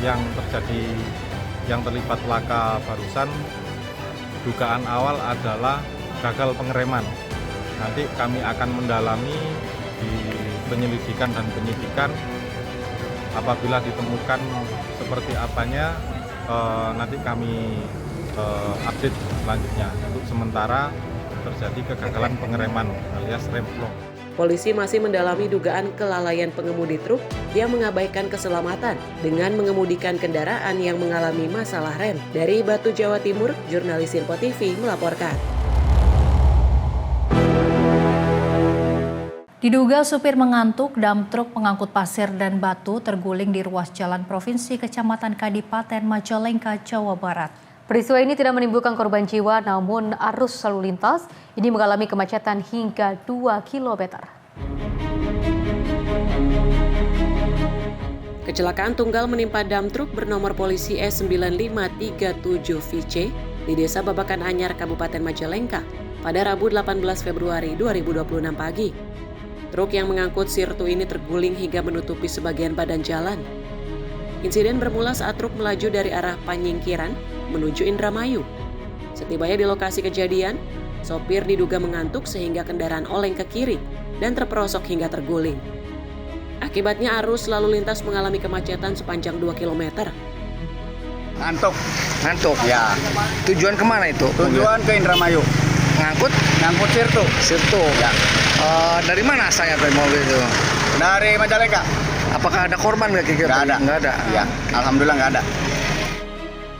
Yang terjadi, yang terlibat laka barusan, dugaan awal adalah gagal pengereman. Nanti kami akan mendalami di penyelidikan dan penyidikan. Apabila ditemukan seperti apanya, nanti kami update selanjutnya. Untuk sementara terjadi kegagalan pengereman alias remblong. Polisi masih mendalami dugaan kelalaian pengemudi truk yang mengabaikan keselamatan dengan mengemudikan kendaraan yang mengalami masalah rem. Dari Batu, Jawa Timur, jurnalis Info TV melaporkan. Diduga supir mengantuk, dam truk pengangkut pasir dan batu terguling di ruas jalan provinsi Kecamatan Kadipaten Majalengka, Jawa Barat. Peristiwa ini tidak menimbulkan korban jiwa, namun arus lalu lintas ini mengalami kemacetan hingga 2 km. Kecelakaan tunggal menimpa dam truk bernomor polisi S9537VC di Desa Babakan Anyar, Kabupaten Majalengka pada Rabu 18 Februari 2026 pagi. Truk yang mengangkut sirtu ini terguling hingga menutupi sebagian badan jalan. Insiden bermula saat truk melaju dari arah Panyingkiran menuju Indramayu. Setibanya di lokasi kejadian, sopir diduga mengantuk sehingga kendaraan oleng ke kiri dan terperosok hingga terguling. Akibatnya arus lalu lintas mengalami kemacetan sepanjang 2 km. Ngantuk ya. Tujuan kemana itu? Tujuan ke Indramayu. Ngangkut sirtu Ya. Dari mana asalnya tuh mobil itu? Dari Majalengka. Apakah ada korban nggak kira-kira? Nggak ada. Ya, alhamdulillah nggak ada.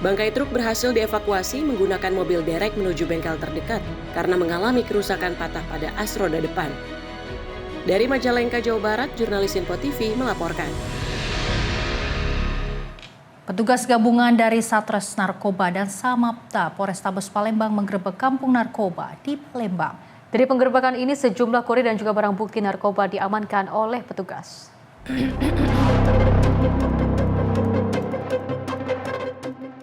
Bangkai truk berhasil dievakuasi menggunakan mobil derek menuju bengkel terdekat karena mengalami kerusakan patah pada as roda depan. Dari Majalengka, Jawa Barat, jurnalis Info TV melaporkan. Petugas gabungan dari Satres Narkoba dan Samapta Polrestabes Palembang menggerebek kampung narkoba di Palembang. Dari penggerebekan ini sejumlah kurir dan juga barang bukti narkoba diamankan oleh petugas.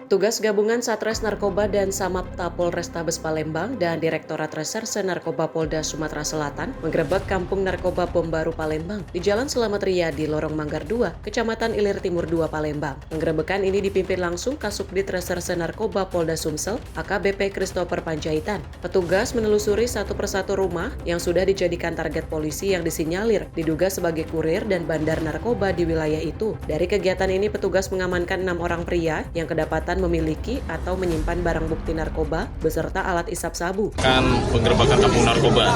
Tugas gabungan Satres Narkoba dan Samapta Polrestabes Palembang dan Direktorat Reserse Narkoba Polda Sumatera Selatan menggerebek kampung narkoba Bom Baru Palembang di Jalan Selamat Riyadi, Lorong Manggar 2, Kecamatan Ilir Timur 2, Palembang. Penggerebekan ini dipimpin langsung Kasubdit Reserse Narkoba Polda Sumsel, AKBP Christopher Panjaitan. Petugas menelusuri satu persatu rumah yang sudah dijadikan target polisi yang disinyalir diduga sebagai kurir dan bandar narkoba di wilayah itu. Dari kegiatan ini petugas mengamankan 6 orang pria yang kedapatan memiliki atau menyimpan barang bukti narkoba beserta alat isap sabu. Penggerebekan kampung narkoba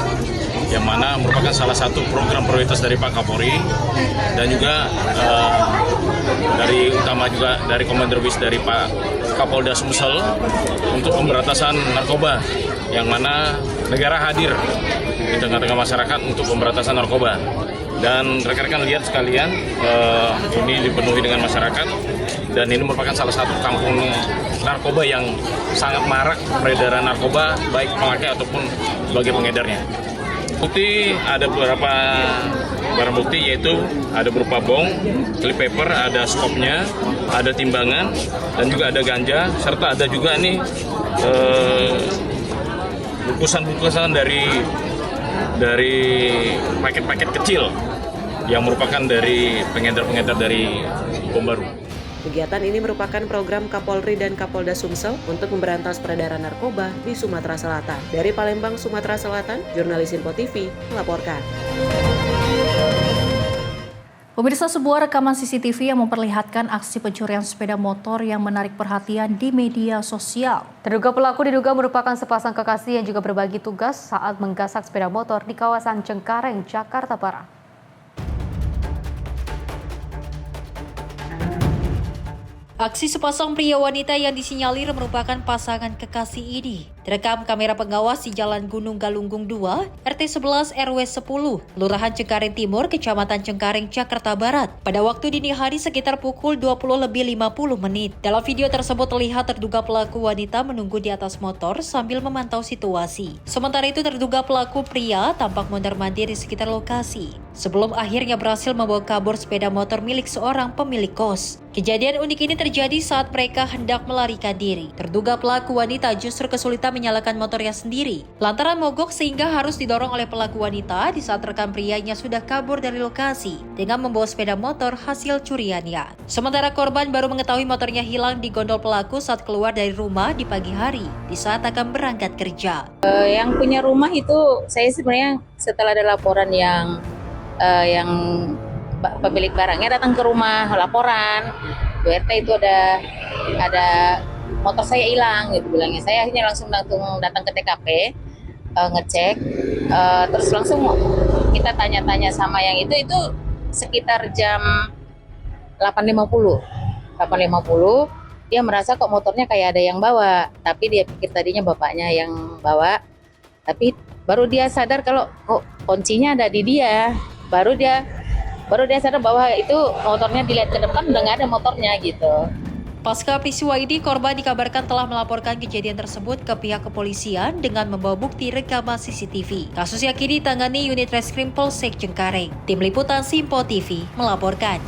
yang mana merupakan salah satu program prioritas dari Pak Kapolri dan juga dari Komandan Wis dari Pak Kapolda Sumsel untuk pemberantasan narkoba yang mana negara hadir di tengah-tengah masyarakat untuk pemberantasan narkoba. Dan rekan-rekan lihat sekalian, ini dipenuhi dengan masyarakat dan ini merupakan salah satu kampung narkoba yang sangat marak peredaran narkoba baik pemakai ataupun sebagai pengedarnya. Bukti ada beberapa barang bukti yaitu ada berupa bong, clip paper, ada skopnya, ada timbangan dan juga ada ganja serta ada juga nih bungkusan-bungkusan dari paket-paket kecil yang merupakan dari pengedar-pengedar dari Bom Baru. Kegiatan ini merupakan program Kapolri dan Kapolda Sumsel untuk memberantas peredaran narkoba di Sumatera Selatan. Dari Palembang, Sumatera Selatan, jurnalis Info TV melaporkan. Pemirsa, sebuah rekaman CCTV yang memperlihatkan aksi pencurian sepeda motor yang menarik perhatian di media sosial. Terduga pelaku diduga merupakan sepasang kekasih yang juga berbagi tugas saat menggasak sepeda motor di kawasan Cengkareng, Jakarta Barat. Aksi sepasang pria wanita yang disinyalir merupakan pasangan kekasih ini terekam kamera pengawas di Jalan Gunung Galunggung 2, RT 11 RW 10, Kelurahan Cengkareng Timur, Kecamatan Cengkareng, Jakarta Barat, pada waktu dini hari sekitar pukul 20:50. Dalam video tersebut terlihat terduga pelaku wanita menunggu di atas motor sambil memantau situasi. Sementara itu terduga pelaku pria tampak mondar-mandir di sekitar lokasi, sebelum akhirnya berhasil membawa kabur sepeda motor milik seorang pemilik kos. Kejadian unik ini terjadi saat mereka hendak melarikan diri. Terduga pelaku wanita justru kesulitan menyalakan motornya sendiri lantaran mogok sehingga harus didorong oleh pelaku wanita di saat rekan prianya sudah kabur dari lokasi dengan membawa sepeda motor hasil curiannya. Sementara korban baru mengetahui motornya hilang di gondol pelaku saat keluar dari rumah di pagi hari di saat akan berangkat kerja. Yang punya rumah itu saya sebenarnya setelah ada laporan yang pemilik barangnya datang ke rumah laporan, Bu RT itu ada motor saya hilang gitu bilangnya. Saya akhirnya langsung datang ke TKP ngecek, terus langsung kita tanya-tanya sama yang itu sekitar jam 8.50 dia merasa kok motornya kayak ada yang bawa, tapi dia pikir tadinya bapaknya yang bawa, tapi baru dia sadar kalau kok kuncinya ada di dia, baru dia sadar bahwa itu motornya dilihat ke depan udah nggak ada motornya gitu. Pasca peristiwa ini, korban dikabarkan telah melaporkan kejadian tersebut ke pihak kepolisian dengan membawa bukti rekaman CCTV. Kasus yang kini ditangani unit Reskrim Polsek Cengkareng. Tim Liputan Simpo TV melaporkan.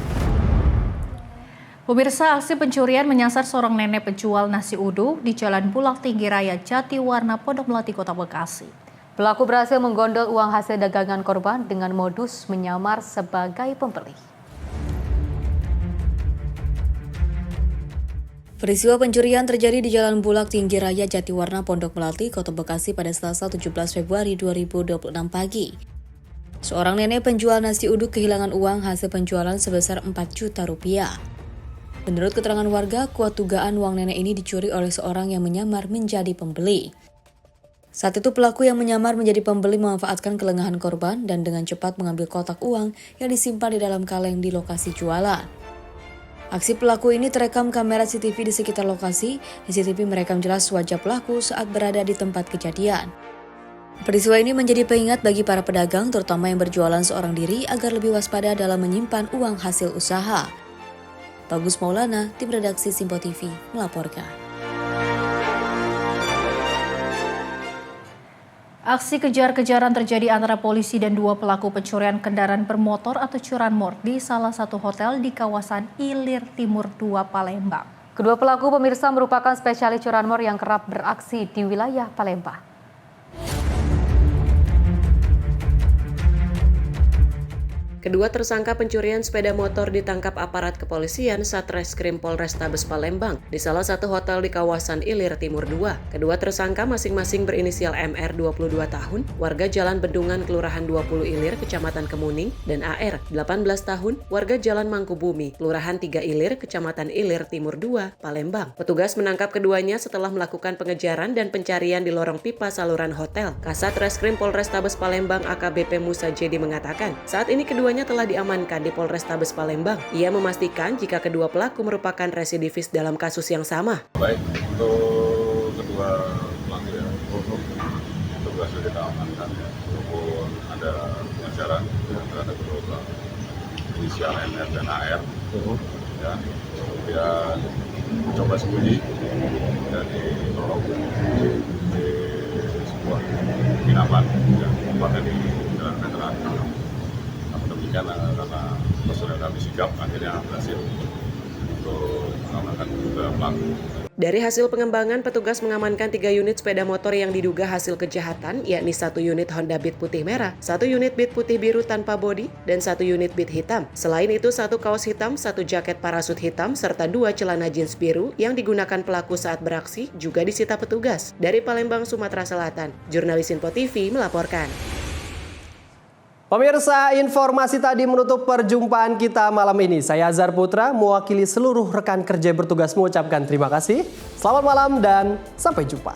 Pemirsa, aksi pencurian menyasar seorang nenek penjual nasi uduk di Jalan Bulak Tinggi Raya Jatiwarna, Pondok Melati, Kota Bekasi. Pelaku berhasil menggondol uang hasil dagangan korban dengan modus menyamar sebagai pembeli. Peristiwa pencurian terjadi di Jalan Bulak Tinggi Raya Jatiwarna, Pondok Melati, Kota Bekasi pada Selasa 17 Februari 2026 pagi. Seorang nenek penjual nasi uduk kehilangan uang hasil penjualan sebesar 4 juta rupiah. Menurut keterangan warga, kuat dugaan uang nenek ini dicuri oleh seorang yang menyamar menjadi pembeli. Saat itu pelaku yang menyamar menjadi pembeli memanfaatkan kelengahan korban dan dengan cepat mengambil kotak uang yang disimpan di dalam kaleng di lokasi jualan. Aksi pelaku ini terekam kamera CCTV di sekitar lokasi. CCTV merekam jelas wajah pelaku saat berada di tempat kejadian. Peristiwa ini menjadi pengingat bagi para pedagang, terutama yang berjualan seorang diri, agar lebih waspada dalam menyimpan uang hasil usaha. Bagus Maulana, tim redaksi Simpo TV, melaporkan. Aksi kejar-kejaran terjadi antara polisi dan dua pelaku pencurian kendaraan bermotor atau curanmor di salah satu hotel di kawasan Ilir Timur 2, Palembang. Kedua pelaku pemirsa merupakan spesialis curanmor yang kerap beraksi di wilayah Palembang. Kedua tersangka pencurian sepeda motor ditangkap aparat kepolisian Satreskrim Polrestabes Palembang di salah satu hotel di kawasan Ilir Timur 2. Kedua tersangka masing-masing berinisial MR 22 tahun, warga Jalan Bendungan Kelurahan 20 Ilir, Kecamatan Kemuning, dan AR 18 tahun, warga Jalan Mangkubumi, Kelurahan 3 Ilir, Kecamatan Ilir Timur 2, Palembang. Petugas menangkap keduanya setelah melakukan pengejaran dan pencarian di lorong pipa saluran hotel. Kasat Reskrim Polrestabes Palembang AKBP Musa Jedi mengatakan, saat ini keduanya telah diamankan di Polrestabes Palembang. Ia memastikan jika kedua pelaku merupakan residivis dalam kasus yang sama. Baik, untuk kedua pelaku ya, petugas sudah kita amankan ya. Walaupun ada pengejaran terhadap kedua pelaku, inisial NR dan AR, ya, kemudian mencoba sembunyi dari lorong di sebuah penginapan yang tempatnya di Jalan Veteran. Karena personel kami sigap, akhirnya berhasil untuk mengamankan kedua pelaku. Dari hasil pengembangan, petugas mengamankan 3 unit sepeda motor yang diduga hasil kejahatan, yakni 1 unit Honda Beat putih merah, 1 unit Beat putih biru tanpa bodi, dan 1 unit Beat hitam. Selain itu, 1 kaos hitam, 1 jaket parasut hitam, serta 2 celana jeans biru yang digunakan pelaku saat beraksi juga disita petugas. Dari Palembang, Sumatera Selatan, jurnalis Simpo TV melaporkan. Pemirsa, informasi tadi menutup perjumpaan kita malam ini. Saya Azhar Putra, mewakili seluruh rekan kerja bertugas mengucapkan terima kasih. Selamat malam dan sampai jumpa.